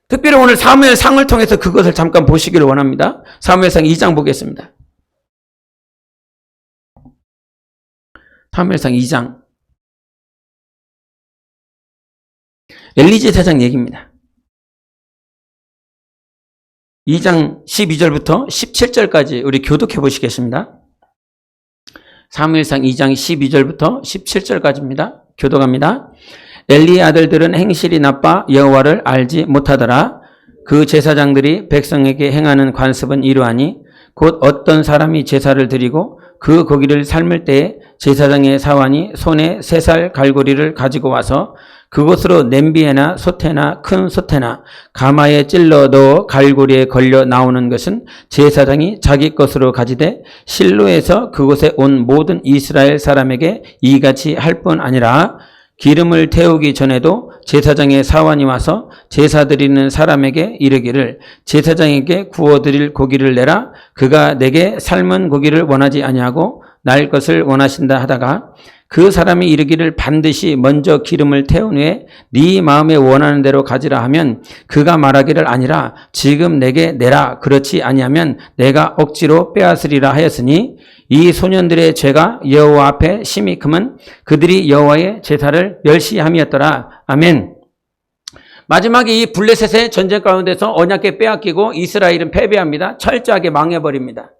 특별히 오늘 사무엘상을 통해서 그것을 잠깐 보시기를 원합니다. 사무엘상 2장 보겠습니다. 사무엘상 2장. 엘리제 제사장 얘기입니다. 2장 12절부터 17절까지 우리 교독해 보시겠습니다. 사무엘상 2장 12절부터 17절까지입니다. 교독합니다. 엘리의 아들들은 행실이 나빠 여호와를 알지 못하더라. 그 제사장들이 백성에게 행하는 관습은 이러하니 곧 어떤 사람이 제사를 드리고 그 고기를 삶을 때에 제사장의 사환이 손에 3살 갈고리를 가지고 와서 그곳으로 냄비에나 솥에나 큰 솥에나 가마에 찔러 넣어 갈고리에 걸려 나오는 것은 제사장이 자기 것으로 가지되 실로에서 그곳에 온 모든 이스라엘 사람에게 이같이 할 뿐 아니라 기름을 태우기 전에도 제사장의 사환이 와서 제사 드리는 사람에게 이르기를 제사장에게 구워드릴 고기를 내라. 그가 내게 삶은 고기를 원하지 아니하고 날 것을 원하신다 하다가 그 사람이 이르기를 반드시 먼저 기름을 태운 후에 네 마음에 원하는 대로 가지라 하면 그가 말하기를 아니라 지금 내게 내라. 그렇지 아니하면 내가 억지로 빼앗으리라 하였으니 이 소년들의 죄가 여호와 앞에 심히 크면 그들이 여호와의 제사를 멸시함이었더라. 아멘. 마지막에 이 블레셋의 전쟁 가운데서 언약궤 빼앗기고 이스라엘은 패배합니다. 철저하게 망해버립니다.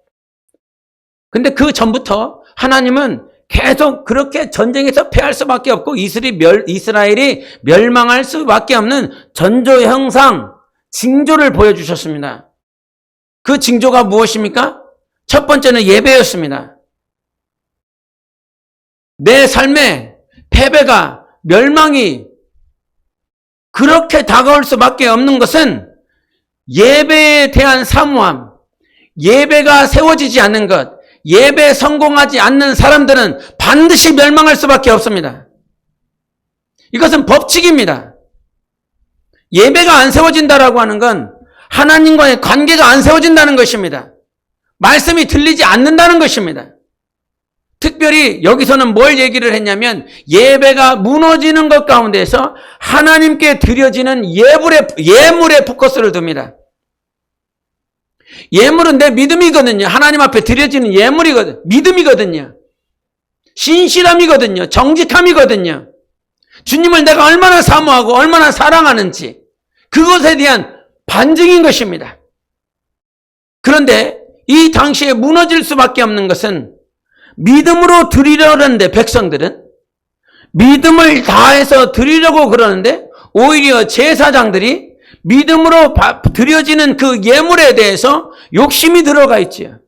근데 그 전부터 하나님은 계속 그렇게 전쟁에서 패할 수밖에 없고 이스라엘이 멸망할 수밖에 없는 전조 형상, 징조를 보여주셨습니다. 그 징조가 무엇입니까? 첫 번째는 예배였습니다. 내 삶에 패배가, 멸망이 그렇게 다가올 수밖에 없는 것은 예배에 대한 사모함, 예배가 세워지지 않는 것, 예배에 성공하지 않는 사람들은 반드시 멸망할 수밖에 없습니다. 이것은 법칙입니다. 예배가 안 세워진다라고 하는 건 하나님과의 관계가 안 세워진다는 것입니다. 말씀이 들리지 않는다는 것입니다. 특별히 여기서는 뭘 얘기를 했냐면 예배가 무너지는 것 가운데서 하나님께 드려지는 예물에 포커스를 둡니다. 예물은 내 믿음이거든요. 하나님 앞에 드려지는 예물이거든요. 믿음이거든요. 신실함이거든요. 정직함이거든요. 주님을 내가 얼마나 사모하고 얼마나 사랑하는지 그것에 대한 반증인 것입니다. 그런데 이 당시에 무너질 수밖에 없는 것은 믿음으로 드리려는데 백성들은 믿음을 다해서 드리려고 그러는데 오히려 제사장들이 믿음으로 드려지는 그 예물에 대해서 욕심이 들어가 있지요.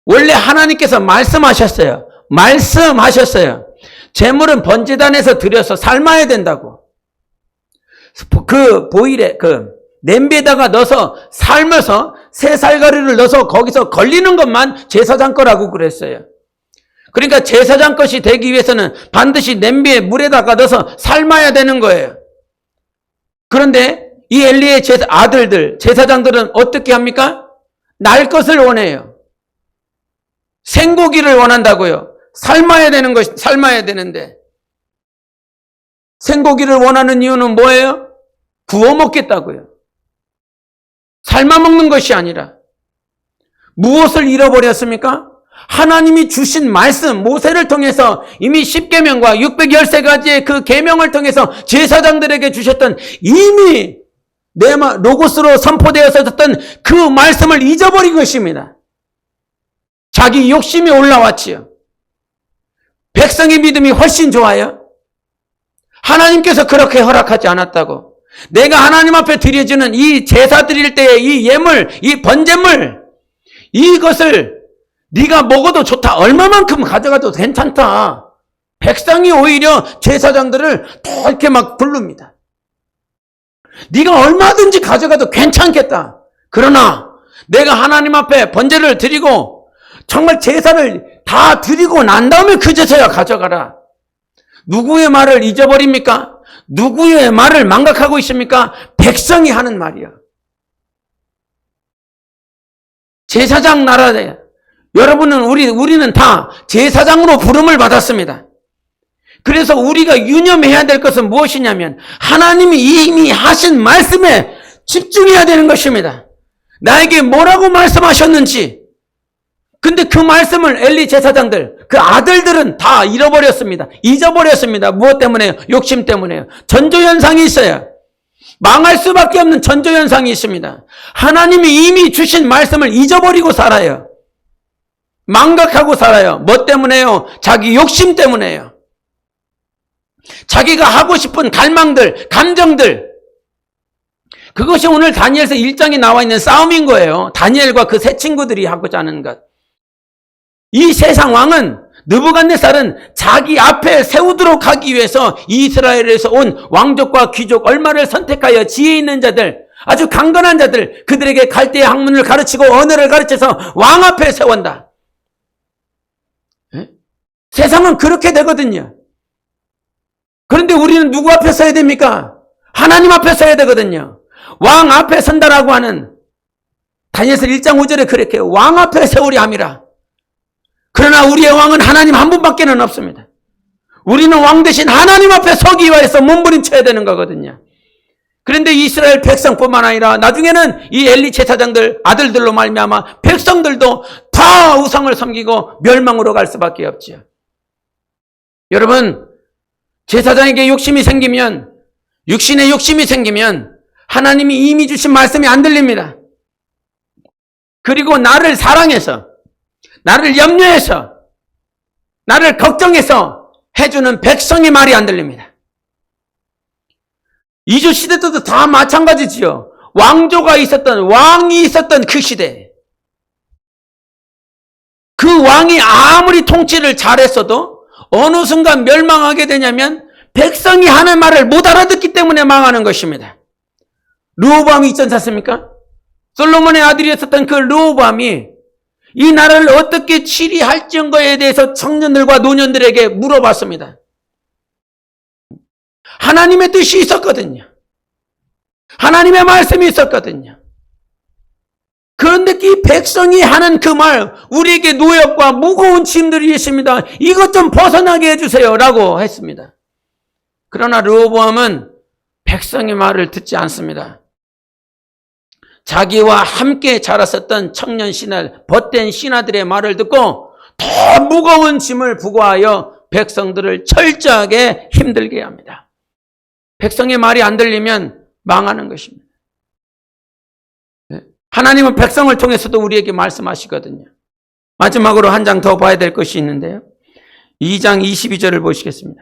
원래 하나님께서 말씀하셨어요. 제물은 번제단에서 드려서 삶아야 된다고. 그 보일에, 냄비에다가 넣어서 삶아서 새살가루를 넣어서 거기서 걸리는 것만 제사장 거라고 그랬어요. 그러니까 제사장 것이 되기 위해서는 반드시 냄비에 물에다가 넣어서 삶아야 되는 거예요. 그런데 이 엘리의 아들들, 제사장들은 어떻게 합니까? 날 것을 원해요. 생고기를 원한다고요. 삶아야 되는데. 생고기를 원하는 이유는 뭐예요? 구워 먹겠다고요. 삶아 먹는 것이 아니라. 무엇을 잃어버렸습니까? 하나님이 주신 말씀, 모세를 통해서 이미 10계명과 613가지의 그 계명을 통해서 제사장들에게 주셨던 이미 로고스로 선포되었었던 그 말씀을 잊어버린 것입니다. 자기 욕심이 올라왔지요. 백성의 믿음이 훨씬 좋아요. 하나님께서 그렇게 허락하지 않았다고. 내가 하나님 앞에 드려지는 이 제사 드릴 때의 이 예물, 이 번제물, 이것을 네가 먹어도 좋다. 얼마만큼 가져가도 괜찮다. 백성이 오히려 제사장들을 더 이렇게 막 부릅니다. 네가 얼마든지 가져가도 괜찮겠다. 그러나 내가 하나님 앞에 번제를 드리고 정말 제사를 다 드리고 난 다음에 그제서야 가져가라. 누구의 말을 잊어버립니까? 누구의 말을 망각하고 있습니까? 백성이 하는 말이야. 제사장 나라에 여러분은 우리는 다 제사장으로 부름을 받았습니다. 그래서 우리가 유념해야 될 것은 무엇이냐면 하나님이 이미 하신 말씀에 집중해야 되는 것입니다. 나에게 뭐라고 말씀하셨는지. 근데 그 말씀을 엘리 제사장들, 그 아들들은 다 잃어버렸습니다. 잊어버렸습니다. 무엇 때문에요? 욕심 때문에요. 전조현상이 있어요. 망할 수밖에 없는 전조현상이 있습니다. 하나님이 이미 주신 말씀을 잊어버리고 살아요. 망각하고 살아요. 뭐 때문에요? 자기 욕심 때문에요. 자기가 하고 싶은 갈망들, 감정들. 그것이 오늘 다니엘서 1장에 나와 있는 싸움인 거예요. 다니엘과 그 세 친구들이 하고자 하는 것. 이 세상 왕은 느부갓네살은 자기 앞에 세우도록 하기 위해서 이스라엘에서 온 왕족과 귀족 얼마를 선택하여 지혜 있는 자들, 아주 강건한 자들, 그들에게 갈대의 학문을 가르치고 언어를 가르쳐서 왕 앞에 세운다. 세상은 그렇게 되거든요. 그런데 우리는 누구 앞에 서야 됩니까? 하나님 앞에 서야 되거든요. 왕 앞에 선다라고 하는 다니엘서 1장 5절에 그렇게 왕 앞에 세우리 함이라. 그러나 우리의 왕은 하나님 한 분밖에는 없습니다. 우리는 왕 대신 하나님 앞에 서기 위해서 몸부림쳐야 되는 거거든요. 그런데 이스라엘 백성뿐만 아니라 나중에는 이 엘리 제사장들 아들들로 말미암아 백성들도 다 우상을 섬기고 멸망으로 갈 수밖에 없지요. 여러분, 제사장에게 욕심이 생기면, 육신의 욕심이 생기면 하나님이 이미 주신 말씀이 안 들립니다. 그리고 나를 사랑해서, 나를 염려해서, 나를 걱정해서 해주는 백성의 말이 안 들립니다. 이주 시대 때도 다 마찬가지지요. 왕조가 있었던, 왕이 있었던 그 시대. 그 왕이 아무리 통치를 잘했어도 어느 순간 멸망하게 되냐면 백성이 하는 말을 못 알아듣기 때문에 망하는 것입니다. 르호보암이 있지 않습니까? 솔로몬의 아들이었던 그 르호보암이 이 나라를 어떻게 치리할지 거에 대해서 청년들과 노년들에게 물어봤습니다. 하나님의 뜻이 있었거든요. 하나님의 말씀이 있었거든요. 그런데 이 백성이 하는 그 말, 우리에게 노역과 무거운 짐들이 있습니다. 이것 좀 벗어나게 해주세요 라고 했습니다. 그러나 르호보암은 백성의 말을 듣지 않습니다. 자기와 함께 자랐었던 청년 신하, 벗된 신하들의 말을 듣고 더 무거운 짐을 부과하여 백성들을 철저하게 힘들게 합니다. 백성의 말이 안 들리면 망하는 것입니다. 하나님은 백성을 통해서도 우리에게 말씀하시거든요. 마지막으로 한 장 더 봐야 될 것이 있는데요. 2장 22절을 보시겠습니다.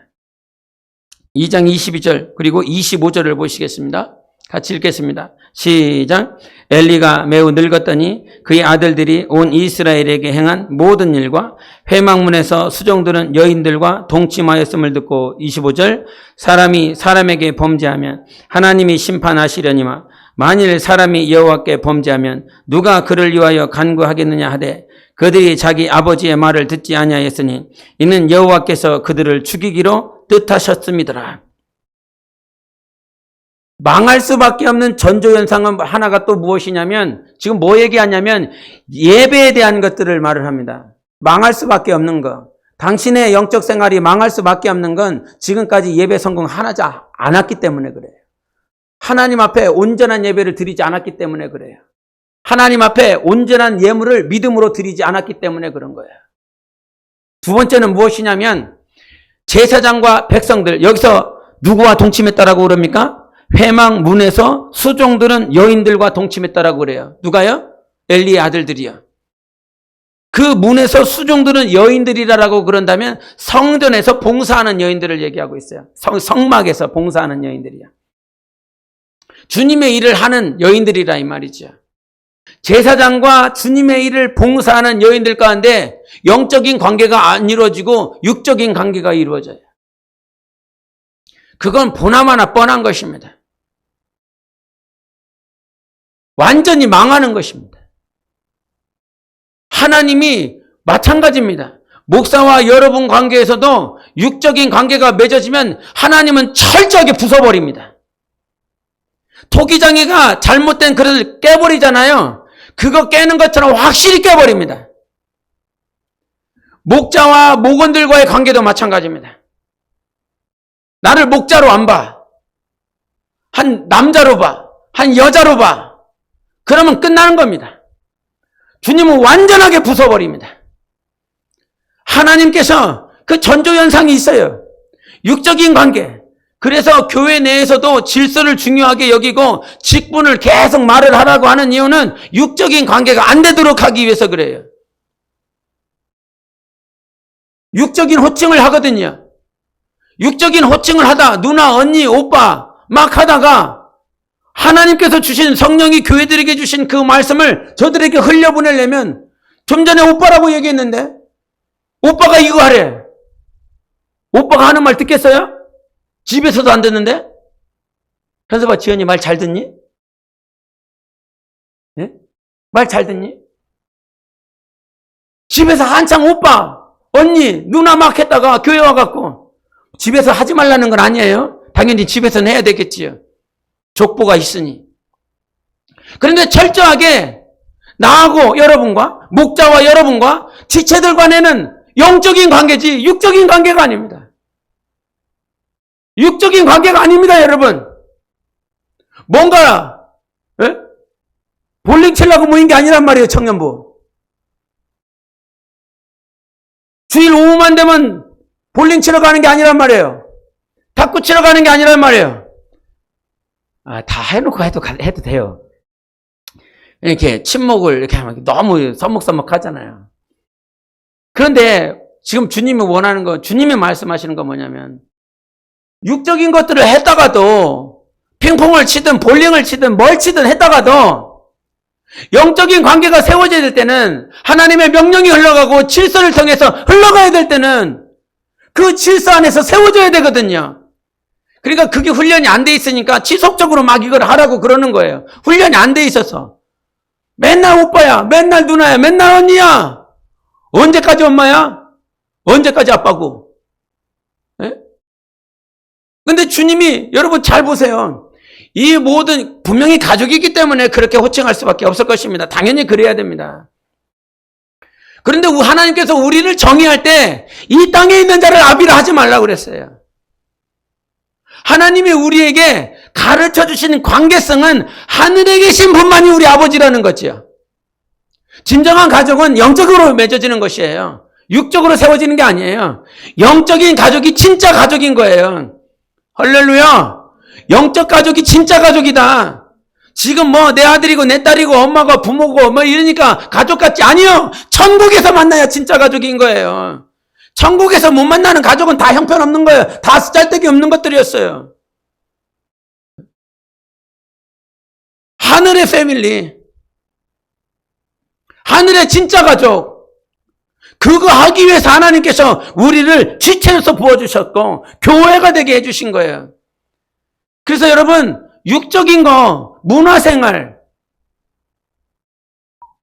2장 22절 그리고 25절을 보시겠습니다. 같이 읽겠습니다. 시작. 엘리가 매우 늙었더니 그의 아들들이 온 이스라엘에게 행한 모든 일과 회막문에서 수종들은 여인들과 동침하였음을 듣고 25절 사람이 사람에게 범죄하면 하나님이 심판하시려니와 만일 사람이 여호와께 범죄하면 누가 그를 위하여 간구하겠느냐 하되 그들이 자기 아버지의 말을 듣지 아니하였으니 이는 여호와께서 그들을 죽이기로 뜻하셨음이더라. 망할 수밖에 없는 전조현상은 하나가 또 무엇이냐면 지금 뭐 얘기하냐면 예배에 대한 것들을 말을 합니다. 망할 수밖에 없는 것. 당신의 영적 생활이 망할 수밖에 없는 건 지금까지 예배 성공 하나지 않았기 때문에 그래요. 하나님 앞에 온전한 예배를 드리지 않았기 때문에 그래요. 하나님 앞에 온전한 예물을 믿음으로 드리지 않았기 때문에 그런 거예요. 두 번째는 무엇이냐면 제사장과 백성들 여기서 누구와 동침했다라고 그럽니까? 회막 문에서 수종들은 여인들과 동침했다라고 그래요. 누가요? 엘리의 아들들이요. 그 문에서 수종들은 여인들이라고 그런다면 성전에서 봉사하는 여인들을 얘기하고 있어요. 성막에서 봉사하는 여인들이야. 주님의 일을 하는 여인들이라 이 말이죠. 제사장과 주님의 일을 봉사하는 여인들 가운데 영적인 관계가 안 이루어지고 육적인 관계가 이루어져요. 그건 보나마나 뻔한 것입니다. 완전히 망하는 것입니다. 하나님이 마찬가지입니다. 목사와 여러분 관계에서도 육적인 관계가 맺어지면 하나님은 철저하게 부숴버립니다. 토기장이가 잘못된 그릇을 깨버리잖아요. 그거 깨는 것처럼 확실히 깨버립니다. 목자와 목원들과의 관계도 마찬가지입니다. 나를 목자로 안 봐. 한 남자로 봐. 한 여자로 봐. 그러면 끝나는 겁니다. 주님은 완전하게 부숴버립니다. 하나님께서 그 전조현상이 있어요. 육적인 관계. 그래서 교회 내에서도 질서를 중요하게 여기고 직분을 계속 말을 하라고 하는 이유는 육적인 관계가 안 되도록 하기 위해서 그래요. 육적인 호칭을 하거든요. 육적인 호칭을 하다 누나, 언니, 오빠 막 하다가 하나님께서 주신 성령이 교회들에게 주신 그 말씀을 저들에게 흘려보내려면 좀 전에 오빠라고 얘기했는데 오빠가 이거 하래. 오빠가 하는 말 듣겠어요? 집에서도 안 듣는데? 현서봐, 지연이 말 잘 듣니? 네? 말 잘 듣니? 집에서 한창 오빠, 언니, 누나 막 했다가 교회 와갖고 집에서 하지 말라는 건 아니에요. 당연히 집에서는 해야 되겠지요. 족보가 있으니. 그런데 철저하게 나하고 여러분과 목자와 여러분과 지체들 간에는 영적인 관계지 육적인 관계가 아닙니다. 육적인 관계가 아닙니다, 여러분. 뭔가 볼링 치려고 모인 게 아니란 말이에요, 청년부. 주일 오후만 되면 볼링 치러 가는 게 아니란 말이에요. 탁구 치러 가는 게 아니란 말이에요. 다 해놓고 해도 돼요. 이렇게 침묵을 이렇게 하면 너무 서먹서먹 하잖아요. 그런데 지금 주님이 원하는 거, 주님이 말씀하시는 건 뭐냐면 육적인 것들을 했다가도 핑퐁을 치든 볼링을 치든 뭘 치든 했다가도 영적인 관계가 세워져야 될 때는 하나님의 명령이 흘러가고 질서를 통해서 흘러가야 될 때는 그 질서 안에서 세워져야 되거든요. 그러니까 그게 훈련이 안 돼 있으니까 지속적으로 막 이걸 하라고 그러는 거예요. 훈련이 안 돼 있어서. 맨날 오빠야, 맨날 누나야, 맨날 언니야. 언제까지 엄마야? 언제까지 아빠고? 예? 근데 주님이 여러분 잘 보세요. 이 모든 분명히 가족이기 때문에 그렇게 호칭할 수밖에 없을 것입니다. 당연히 그래야 됩니다. 그런데 하나님께서 우리를 정의할 때 이 땅에 있는 자를 아비라 하지 말라고 그랬어요. 하나님이 우리에게 가르쳐 주시는 관계성은 하늘에 계신 분만이 우리 아버지라는 거지요. 진정한 가족은 영적으로 맺어지는 것이에요. 육적으로 세워지는 게 아니에요. 영적인 가족이 진짜 가족인 거예요. 할렐루야. 영적 가족이 진짜 가족이다. 지금 뭐 내 아들이고 내 딸이고 엄마가 부모고 뭐 이러니까 가족 같지? 아니요. 천국에서 만나야 진짜 가족인 거예요. 천국에서 못 만나는 가족은 다 형편없는 거예요. 다 쓰잘데기 없는 것들이었어요. 하늘의 패밀리, 하늘의 진짜 가족, 그거 하기 위해서 하나님께서 우리를 지체로서 부어주셨고 교회가 되게 해주신 거예요. 그래서 여러분, 육적인 거, 문화생활,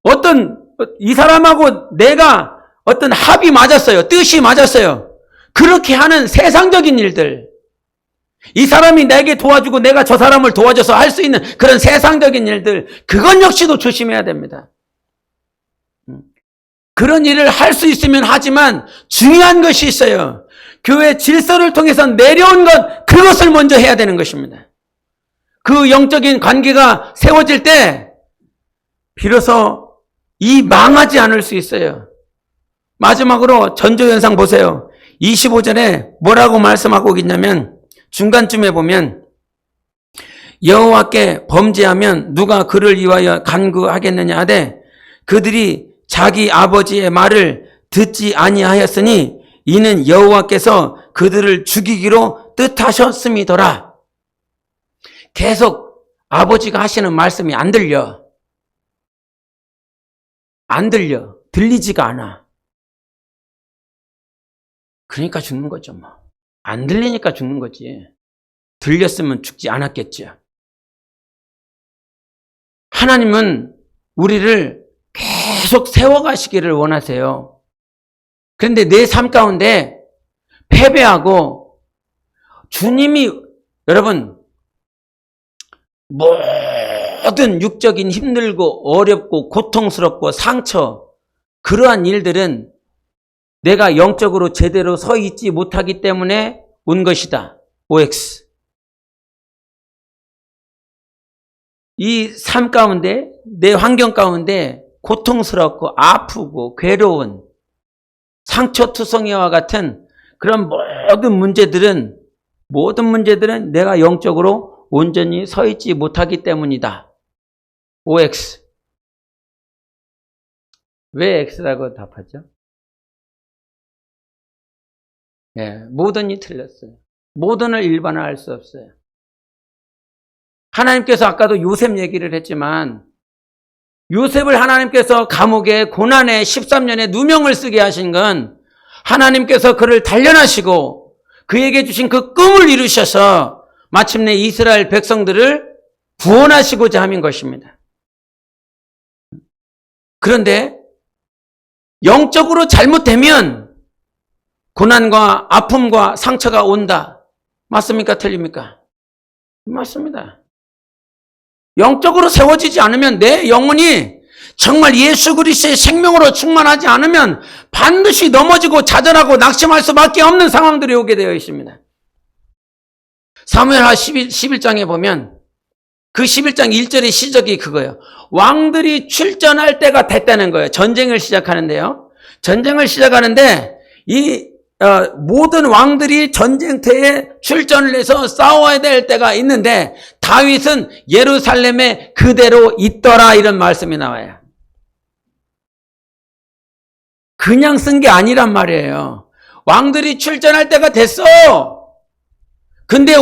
어떤 이 사람하고 내가 어떤 합이 맞았어요. 뜻이 맞았어요. 그렇게 하는 세상적인 일들, 이 사람이 내게 도와주고 내가 저 사람을 도와줘서 할 수 있는 그런 세상적인 일들, 그건 역시도 조심해야 됩니다. 그런 일을 할 수 있으면 하지만 중요한 것이 있어요. 교회 질서를 통해서 내려온 것, 그것을 먼저 해야 되는 것입니다. 그 영적인 관계가 세워질 때 비로소 이 망하지 않을 수 있어요. 마지막으로 전조현상 보세요. 25절에 뭐라고 말씀하고 있냐면 중간쯤에 보면 여호와께 범죄하면 누가 그를 위하여 간구하겠느냐 하되 그들이 자기 아버지의 말을 듣지 아니하였으니 이는 여호와께서 그들을 죽이기로 뜻하셨음이더라. 계속 아버지가 하시는 말씀이 안 들려. 안 들려. 들리지가 않아. 그러니까 죽는 거죠, 뭐. 안 들리니까 죽는 거지. 들렸으면 죽지 않았겠죠. 하나님은 우리를 계속 세워가시기를 원하세요. 그런데 내 삶 가운데 패배하고 주님이, 여러분, 모든 육적인 힘들고 어렵고 고통스럽고 상처, 그러한 일들은 내가 영적으로 제대로 서 있지 못하기 때문에 온 것이다. OX. 이 삶 가운데, 내 환경 가운데 고통스럽고 아프고 괴로운 상처투성이와 같은 그런 모든 문제들은 내가 영적으로 온전히 서 있지 못하기 때문이다. OX. 왜 X라고 답하죠? 모든이 틀렸어요. 모든을 일반화할 수 없어요. 하나님께서 아까도 요셉 얘기를 했지만 요셉을 하나님께서 감옥에 고난에 13년의 누명을 쓰게 하신 건 하나님께서 그를 단련하시고 그에게 주신 그 꿈을 이루셔서 마침내 이스라엘 백성들을 구원하시고자 함인 것입니다. 그런데 영적으로 잘못되면 고난과 아픔과 상처가 온다. 맞습니까? 틀립니까? 맞습니다. 영적으로 세워지지 않으면 내 영혼이 정말 예수 그리스도의 생명으로 충만하지 않으면 반드시 넘어지고 좌절하고 낙심할 수밖에 없는 상황들이 오게 되어 있습니다. 사무엘하 11장에 보면 그 11장 1절의 시작이 그거예요. 왕들이 출전할 때가 됐다는 거예요. 전쟁을 시작하는데요. 전쟁을 시작하는데 이 모든 왕들이 전쟁터에 출전을 해서 싸워야 될 때가 있는데 다윗은 예루살렘에 그대로 있더라, 이런 말씀이 나와요. 그냥 쓴 게 아니란 말이에요. 왕들이 출전할 때가 됐어. 근데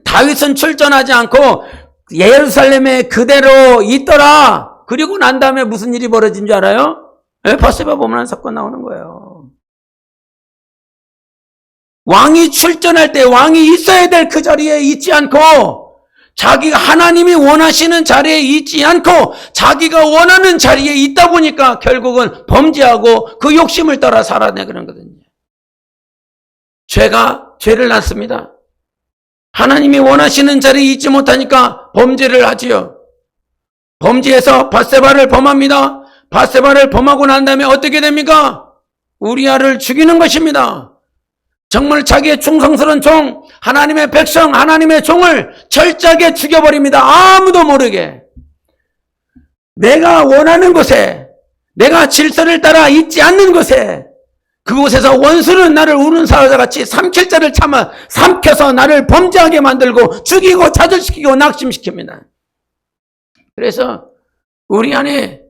다윗은 출전하지 않고 예루살렘에 그대로 있더라. 그리고 난 다음에 무슨 일이 벌어진 줄 알아요? 바세바 보면 사건 나오는 거예요. 왕이 출전할 때 왕이 있어야 될 그 자리에 있지 않고 자기가 하나님이 원하시는 자리에 있지 않고 자기가 원하는 자리에 있다 보니까 결국은 범죄하고 그 욕심을 따라 살아내는 거거든요. 죄를 낳습니다. 하나님이 원하시는 자리에 있지 못하니까 범죄를 하지요. 범죄해서 밧세바를 범합니다. 밧세바를 범하고 난 다음에 어떻게 됩니까? 우리아를 죽이는 것입니다. 정말 자기의 충성스러운 종, 하나님의 백성, 하나님의 종을 철저하게 죽여버립니다. 아무도 모르게. 내가 원하는 곳에, 내가 질서를 따라 있지 않는 곳에, 그곳에서 원수는 나를 우는 사자같이 삼킬 자를 삼켜서 나를 범죄하게 만들고 죽이고 좌절시키고 낙심시킵니다. 그래서 우리 안에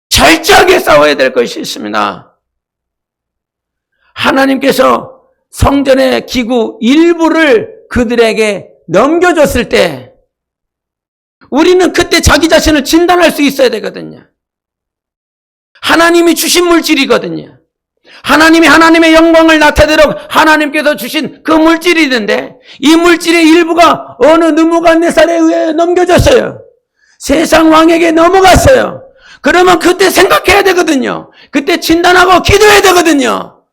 철저하게 싸워야 될 것이 있습니다. 하나님께서 성전의 기구 일부를 그들에게 넘겨줬을 때 우리는 그때 자기 자신을 진단할 수 있어야 되거든요. 하나님이 주신 물질이거든요. 하나님이 하나님의 영광을 나타내도록 하나님께서 주신 그 물질이 있는데 이 물질의 일부가 어느 느부갓네살에 의해 넘겨졌어요. 세상 왕에게 넘어갔어요. 그러면 그때 생각해야 되거든요. 그때 진단하고 기도해야 되거든요.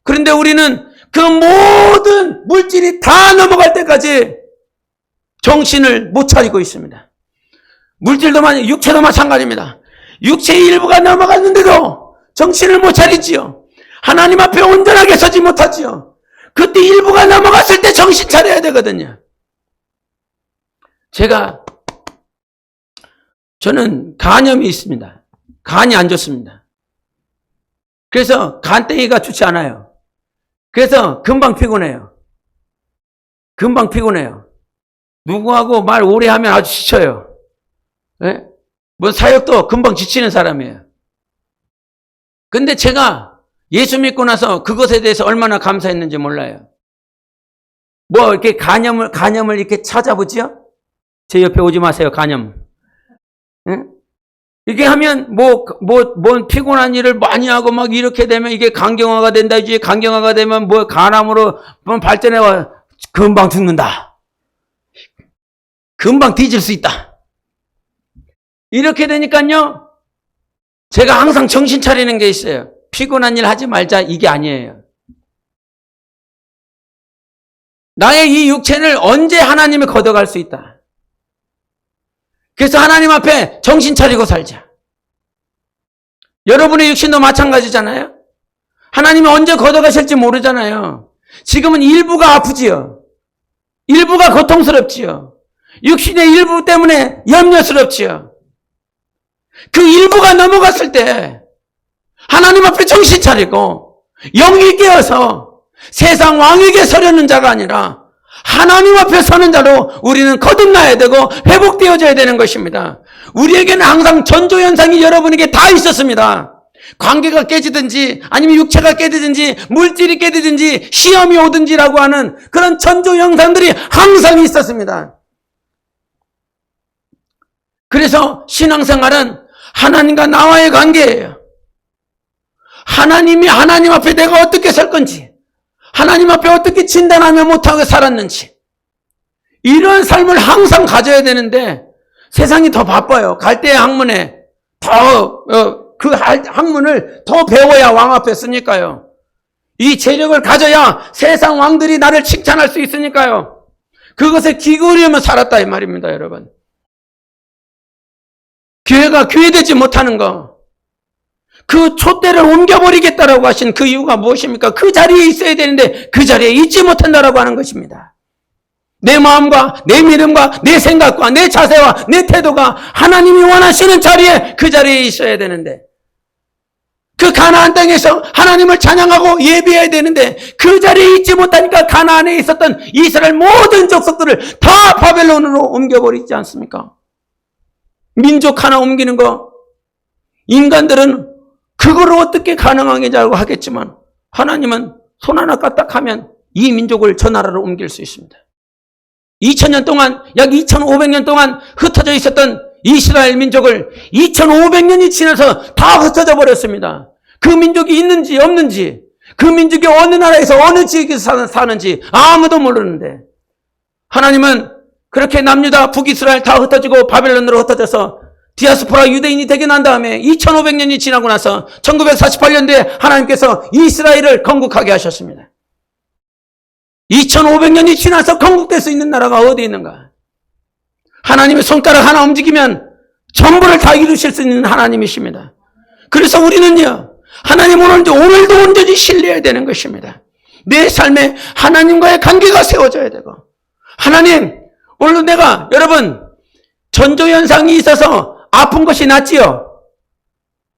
그런데 우리는 그 모든 물질이 다 넘어갈 때까지 정신을 못 차리고 있습니다. 물질도 육체도 마찬가지입니다. 육체의 일부가 넘어갔는데도 정신을 못 차리지요. 하나님 앞에 온전하게 서지 못하지요. 그때 일부가 넘어갔을 때 정신 차려야 되거든요. 저는 간염이 있습니다. 간이 안 좋습니다. 그래서 간땡이가 좋지 않아요. 그래서 금방 피곤해요. 누구하고 말 오래 하면 아주 지쳐요. 네? 뭐 사역도 금방 지치는 사람이에요. 근데 제가 예수 믿고 나서 그것에 대해서 얼마나 감사했는지 몰라요. 뭐 이렇게 간염을 이렇게 찾아보지요? 제 옆에 오지 마세요, 간염. 응? 이게 하면 뭐 피곤한 일을 많이 하고 막 이렇게 되면 이게 간경화가 된다. 이제 간경화가 되면 뭐 간암으로 발전해와 금방 죽는다. 금방 뒤질 수 있다. 이렇게 되니까요. 제가 항상 정신 차리는 게 있어요. 피곤한 일 하지 말자 이게 아니에요. 나의 이 육체를 언제 하나님이 걷어갈 수 있다. 그래서 하나님 앞에 정신 차리고 살자. 여러분의 육신도 마찬가지잖아요. 하나님이 언제 걷어가실지 모르잖아요. 지금은 일부가 아프지요. 일부가 고통스럽지요. 육신의 일부 때문에 염려스럽지요. 그 일부가 넘어갔을 때 하나님 앞에 정신 차리고 영이 깨어서 세상 왕에게 서려는 자가 아니라 하나님 앞에 서는 자로 우리는 거듭나야 되고 회복되어져야 되는 것입니다. 우리에게는 항상 전조현상이 여러분에게 다 있었습니다. 관계가 깨지든지 아니면 육체가 깨지든지 물질이 깨지든지 시험이 오든지라고 하는 그런 전조현상들이 항상 있었습니다. 그래서 신앙생활은 하나님과 나와의 관계예요. 하나님이 하나님 앞에 내가 어떻게 살 건지, 하나님 앞에 어떻게 진단하며 못하고 살았는지, 이런 삶을 항상 가져야 되는데 세상이 더 바빠요. 갈대의 학문에 그 학문을 더 배워야 왕 앞에 쓰니까요. 이 재력을 가져야 세상 왕들이 나를 칭찬할 수 있으니까요. 그것에 기울이며 살았다 이 말입니다, 여러분. 교회가 교회되지 못하는 거, 그 촛대를 옮겨버리겠다라고 하신 그 이유가 무엇입니까? 그 자리에 있어야 되는데 그 자리에 있지 못한다라고 하는 것입니다. 내 마음과 내 믿음과 내 생각과 내 자세와 내 태도가 하나님이 원하시는 자리에 그 자리에 있어야 되는데, 그 가나안 땅에서 하나님을 찬양하고 예배해야 되는데 그 자리에 있지 못하니까 가나안에 있었던 이스라엘 모든 족속들을 다 바벨론으로 옮겨버리지 않습니까? 민족 하나 옮기는 거, 인간들은 그걸 어떻게 가능하냐고 하겠지만 하나님은 손 하나 까딱하면 이 민족을 저 나라로 옮길 수 있습니다. 2000년 동안, 약 2500년 동안 흩어져 있었던 이스라엘 민족을 2500년이 지나서 다 흩어져 버렸습니다. 그 민족이 있는지 없는지, 그 민족이 어느 나라에서 어느 지역에서 사는지 아무도 모르는데 하나님은 그렇게 남유다 북이스라엘 다 흩어지고 바벨론으로 흩어져서 디아스포라 유대인이 되게 난 다음에 2500년이 지나고 나서 1948년도에 하나님께서 이스라엘을 건국하게 하셨습니다. 2500년이 지나서 건국될 수 있는 나라가 어디 있는가? 하나님의 손가락 하나 움직이면 전부를 다 이루실 수 있는 하나님이십니다. 그래서 우리는요, 하나님 오늘도 온전히 신뢰해야 되는 것입니다. 내 삶에 하나님과의 관계가 세워져야 되고, 하나님, 오늘도 내가, 여러분, 전조현상이 있어서 아픈 것이 낫지요?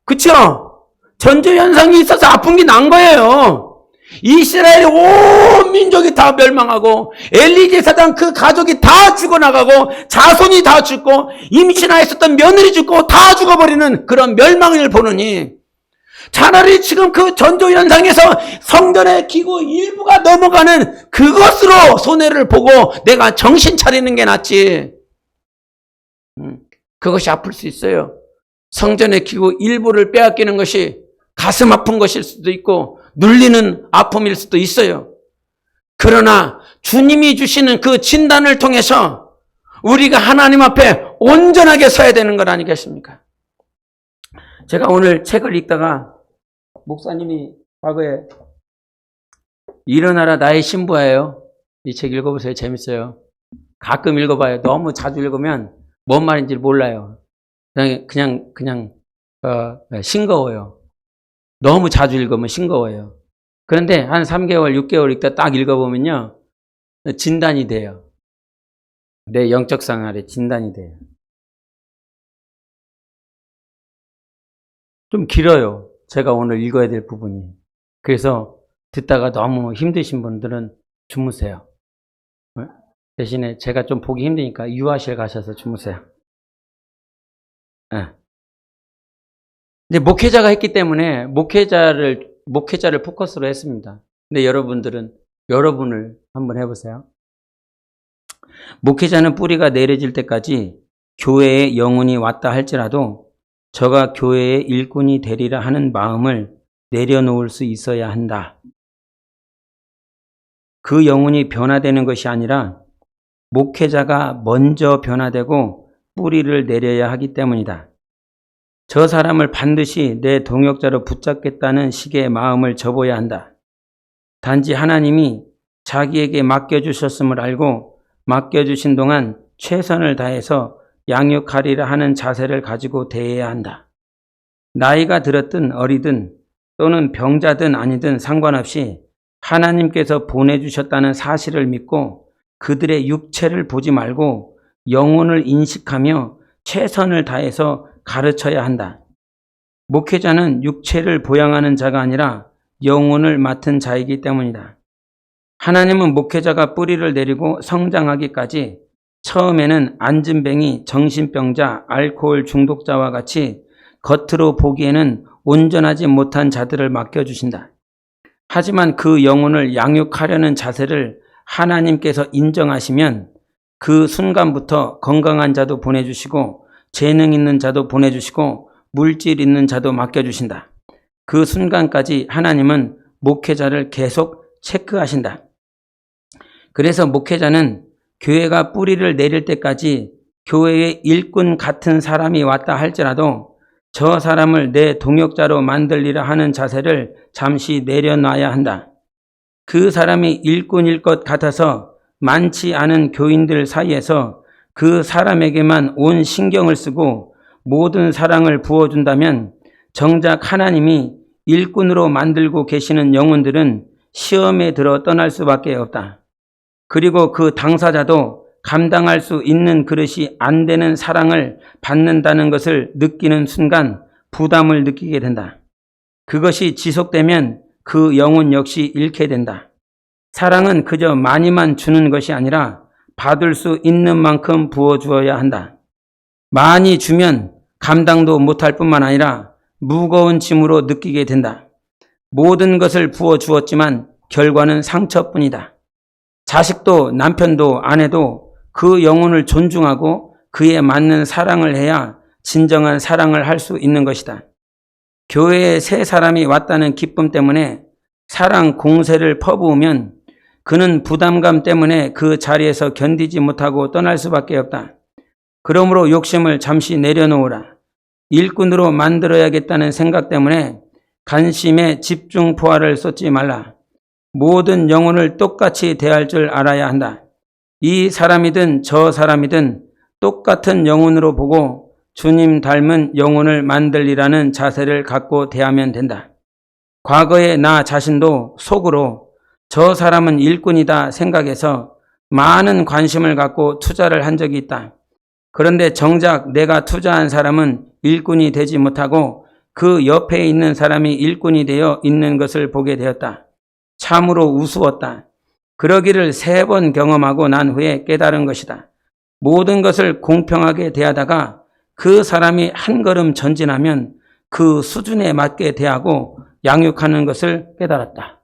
그쵸? 전조현상이 있어서 아픈 게 난 거예요. 이스라엘의 온 민족이 다 멸망하고 엘리 제사장 그 가족이 다 죽어나가고 자손이 다 죽고 임신하였었던 며느리 죽고 다 죽어버리는 그런 멸망을 보느니 차라리 지금 그 전조현상에서 성전의 기구 일부가 넘어가는 그것으로 손해를 보고 내가 정신 차리는 게 낫지. 그것이 아플 수 있어요. 성전의 기구 일부를 빼앗기는 것이 가슴 아픈 것일 수도 있고 눌리는 아픔일 수도 있어요. 그러나 주님이 주시는 그 진단을 통해서 우리가 하나님 앞에 온전하게 서야 되는 것 아니겠습니까? 제가 오늘 책을 읽다가 목사님이 과거에 일어나라 나의 신부예요. 이 책 읽어보세요. 재밌어요. 가끔 읽어봐요. 너무 자주 읽으면 뭔 말인지 몰라요. 그냥 싱거워요. 너무 자주 읽으면 싱거워요. 그런데 한 3개월, 6개월 읽다 딱 읽어보면요. 진단이 돼요. 내 영적 생활에 진단이 돼요. 좀 길어요. 제가 오늘 읽어야 될 부분이. 그래서 듣다가 너무 힘드신 분들은 주무세요. 대신에 제가 좀 보기 힘드니까 유아실 가셔서 주무세요. 이제 목회자가 했기 때문에 목회자를 포커스로 했습니다. 근데 여러분을 한번 해보세요. 목회자는 뿌리가 내려질 때까지 교회에 영혼이 왔다 할지라도 저가 교회의 일꾼이 되리라 하는 마음을 내려놓을 수 있어야 한다. 그 영혼이 변화되는 것이 아니라 목회자가 먼저 변화되고 뿌리를 내려야 하기 때문이다. 저 사람을 반드시 내 동역자로 붙잡겠다는 식의 마음을 접어야 한다. 단지 하나님이 자기에게 맡겨주셨음을 알고 맡겨주신 동안 최선을 다해서 양육하리라 하는 자세를 가지고 대해야 한다. 나이가 들었든 어리든 또는 병자든 아니든 상관없이 하나님께서 보내주셨다는 사실을 믿고 그들의 육체를 보지 말고 영혼을 인식하며 최선을 다해서 가르쳐야 한다. 목회자는 육체를 보양하는 자가 아니라 영혼을 맡은 자이기 때문이다. 하나님은 목회자가 뿌리를 내리고 성장하기까지 처음에는 안진뱅이, 정신병자, 알코올 중독자와 같이 겉으로 보기에는 온전하지 못한 자들을 맡겨주신다. 하지만 그 영혼을 양육하려는 자세를 하나님께서 인정하시면 그 순간부터 건강한 자도 보내주시고 재능 있는 자도 보내주시고 물질 있는 자도 맡겨주신다. 그 순간까지 하나님은 목회자를 계속 체크하신다. 그래서 목회자는 교회가 뿌리를 내릴 때까지 교회의 일꾼 같은 사람이 왔다 할지라도 저 사람을 내 동역자로 만들리라 하는 자세를 잠시 내려놔야 한다. 그 사람이 일꾼일 것 같아서 많지 않은 교인들 사이에서 그 사람에게만 온 신경을 쓰고 모든 사랑을 부어준다면 정작 하나님이 일꾼으로 만들고 계시는 영혼들은 시험에 들어 떠날 수밖에 없다. 그리고 그 당사자도 감당할 수 있는 그릇이 안 되는 사랑을 받는다는 것을 느끼는 순간 부담을 느끼게 된다. 그것이 지속되면 그 영혼 역시 잃게 된다. 사랑은 그저 많이만 주는 것이 아니라 받을 수 있는 만큼 부어주어야 한다. 많이 주면 감당도 못할 뿐만 아니라 무거운 짐으로 느끼게 된다. 모든 것을 부어주었지만 결과는 상처뿐이다. 자식도 남편도 아내도 그 영혼을 존중하고 그에 맞는 사랑을 해야 진정한 사랑을 할 수 있는 것이다. 교회에 새 사람이 왔다는 기쁨 때문에 사랑 공세를 퍼부으면 그는 부담감 때문에 그 자리에서 견디지 못하고 떠날 수밖에 없다. 그러므로 욕심을 잠시 내려놓으라. 일꾼으로 만들어야겠다는 생각 때문에 관심에 집중 포화를 쏟지 말라. 모든 영혼을 똑같이 대할 줄 알아야 한다. 이 사람이든 저 사람이든 똑같은 영혼으로 보고 주님 닮은 영혼을 만들리라는 자세를 갖고 대하면 된다. 과거의 나 자신도 속으로 저 사람은 일꾼이다 생각해서 많은 관심을 갖고 투자를 한 적이 있다. 그런데 정작 내가 투자한 사람은 일꾼이 되지 못하고 그 옆에 있는 사람이 일꾼이 되어 있는 것을 보게 되었다. 참으로 우스웠다. 그러기를 3번 경험하고 난 후에 깨달은 것이다. 모든 것을 공평하게 대하다가 그 사람이 한 걸음 전진하면 그 수준에 맞게 대하고 양육하는 것을 깨달았다.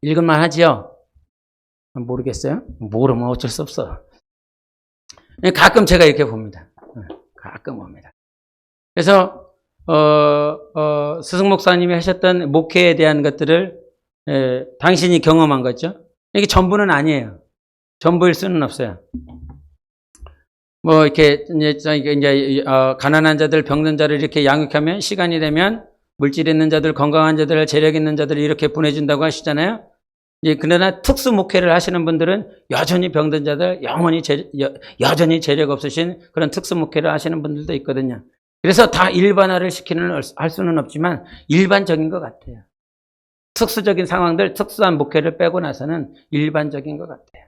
읽을만 하지요? 모르겠어요? 모르면 어쩔 수 없어. 가끔 제가 이렇게 봅니다. 가끔 옵니다. 그래서 스승 목사님이 하셨던 목회에 대한 것들을 당신이 경험한 거죠. 이게 전부는 아니에요. 전부일 수는 없어요. 뭐 이렇게 이제 가난한 자들, 병든 자를 이렇게 양육하면 시간이 되면 물질 있는 자들, 건강한 자들, 재력 있는 자들 이렇게 보내준다고 하시잖아요. 예, 그러나 특수 목회를 하시는 분들은 여전히 병든 자들, 여전히 재력 없으신 그런 특수 목회를 하시는 분들도 있거든요. 그래서 다 일반화를 할 수는 없지만 일반적인 것 같아요. 특수적인 상황들, 특수한 목회를 빼고 나서는 일반적인 것 같아요.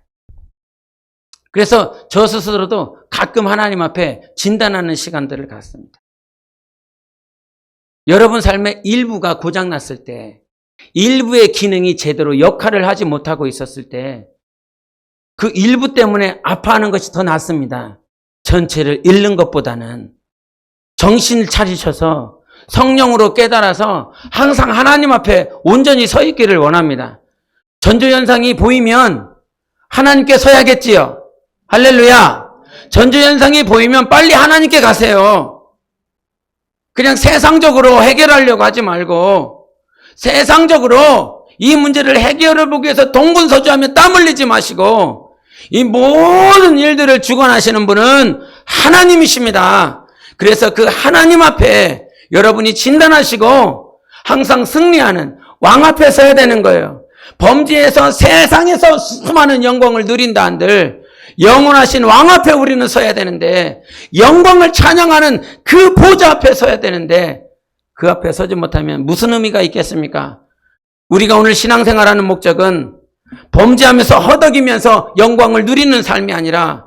그래서 저 스스로도 가끔 하나님 앞에 진단하는 시간들을 갖습니다. 여러분 삶의 일부가 고장났을 때, 일부의 기능이 제대로 역할을 하지 못하고 있었을 때, 그 일부 때문에 아파하는 것이 더 낫습니다. 전체를 잃는 것보다는 정신을 차리셔서 성령으로 깨달아서 항상 하나님 앞에 온전히 서 있기를 원합니다. 전조현상이 보이면 하나님께 서야겠지요. 할렐루야. 전조현상이 보이면 빨리 하나님께 가세요. 그냥 세상적으로 해결하려고 하지 말고 세상적으로 이 문제를 해결해 보기 위해서 동분서주하며 땀 흘리지 마시고 이 모든 일들을 주관하시는 분은 하나님이십니다. 그래서 그 하나님 앞에 여러분이 진단하시고 항상 승리하는 왕 앞에 서야 되는 거예요. 범죄에서 세상에서 수많은 영광을 누린다 한들 영원하신 왕 앞에 우리는 서야 되는데 영광을 찬양하는 그 보좌 앞에 서야 되는데 그 앞에 서지 못하면 무슨 의미가 있겠습니까? 우리가 오늘 신앙생활하는 목적은 범죄하면서 허덕이면서 영광을 누리는 삶이 아니라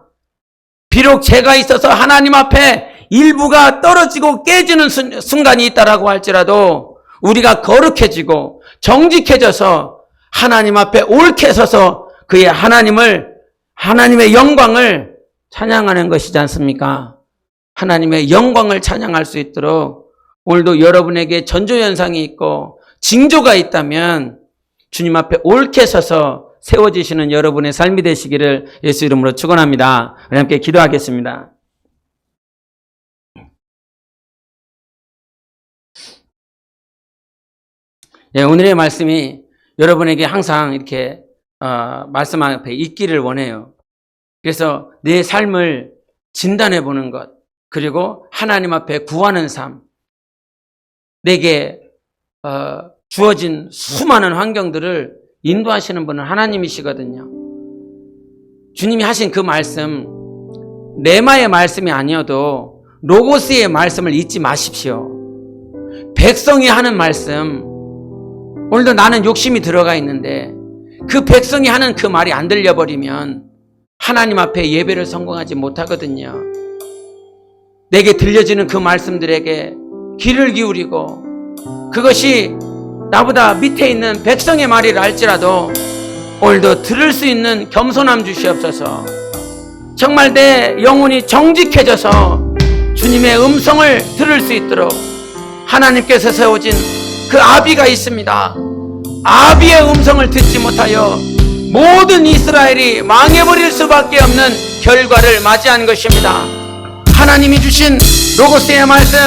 비록 죄가 있어서 하나님 앞에 일부가 떨어지고 깨지는 순간이 있다라고 할지라도 우리가 거룩해지고 정직해져서 하나님 앞에 옳게 서서 그의 하나님의 영광을 찬양하는 것이지 않습니까? 하나님의 영광을 찬양할 수 있도록 오늘도 여러분에게 전조현상이 있고 징조가 있다면 주님 앞에 옳게 서서 세워지시는 여러분의 삶이 되시기를 예수 이름으로 축원합니다. 우리 함께 기도하겠습니다. 예, 오늘의 말씀이 여러분에게 항상 이렇게 말씀 앞에 있기를 원해요. 그래서 내 삶을 진단해 보는 것, 그리고 하나님 앞에 구하는 삶, 내게 주어진 수많은 환경들을 인도하시는 분은 하나님이시거든요. 주님이 하신 그 말씀, 레마의 말씀이 아니어도 로고스의 말씀을 잊지 마십시오. 백성이 하는 말씀, 오늘도 나는 욕심이 들어가 있는데 그 백성이 하는 그 말이 안 들려버리면 하나님 앞에 예배를 성공하지 못하거든요. 내게 들려지는 그 말씀들에게 귀를 기울이고 그것이 나보다 밑에 있는 백성의 말이라 할지라도 오늘도 들을 수 있는 겸손함 주시옵소서. 정말 내 영혼이 정직해져서 주님의 음성을 들을 수 있도록 하나님께서 세워진 그 아비가 있습니다. 아비의 음성을 듣지 못하여 모든 이스라엘이 망해버릴 수밖에 없는 결과를 맞이한 것입니다. 하나님이 주신 로고스의 말씀,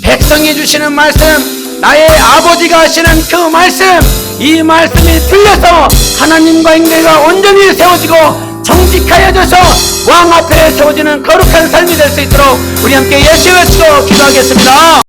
백성이 주시는 말씀, 나의 아버지가 하시는 그 말씀, 이 말씀이 들려서 하나님과 인내가 온전히 세워지고 정직하여져서 왕 앞에 세워지는 거룩한 삶이 될 수 있도록 우리 함께 예수 외치고 기도하겠습니다.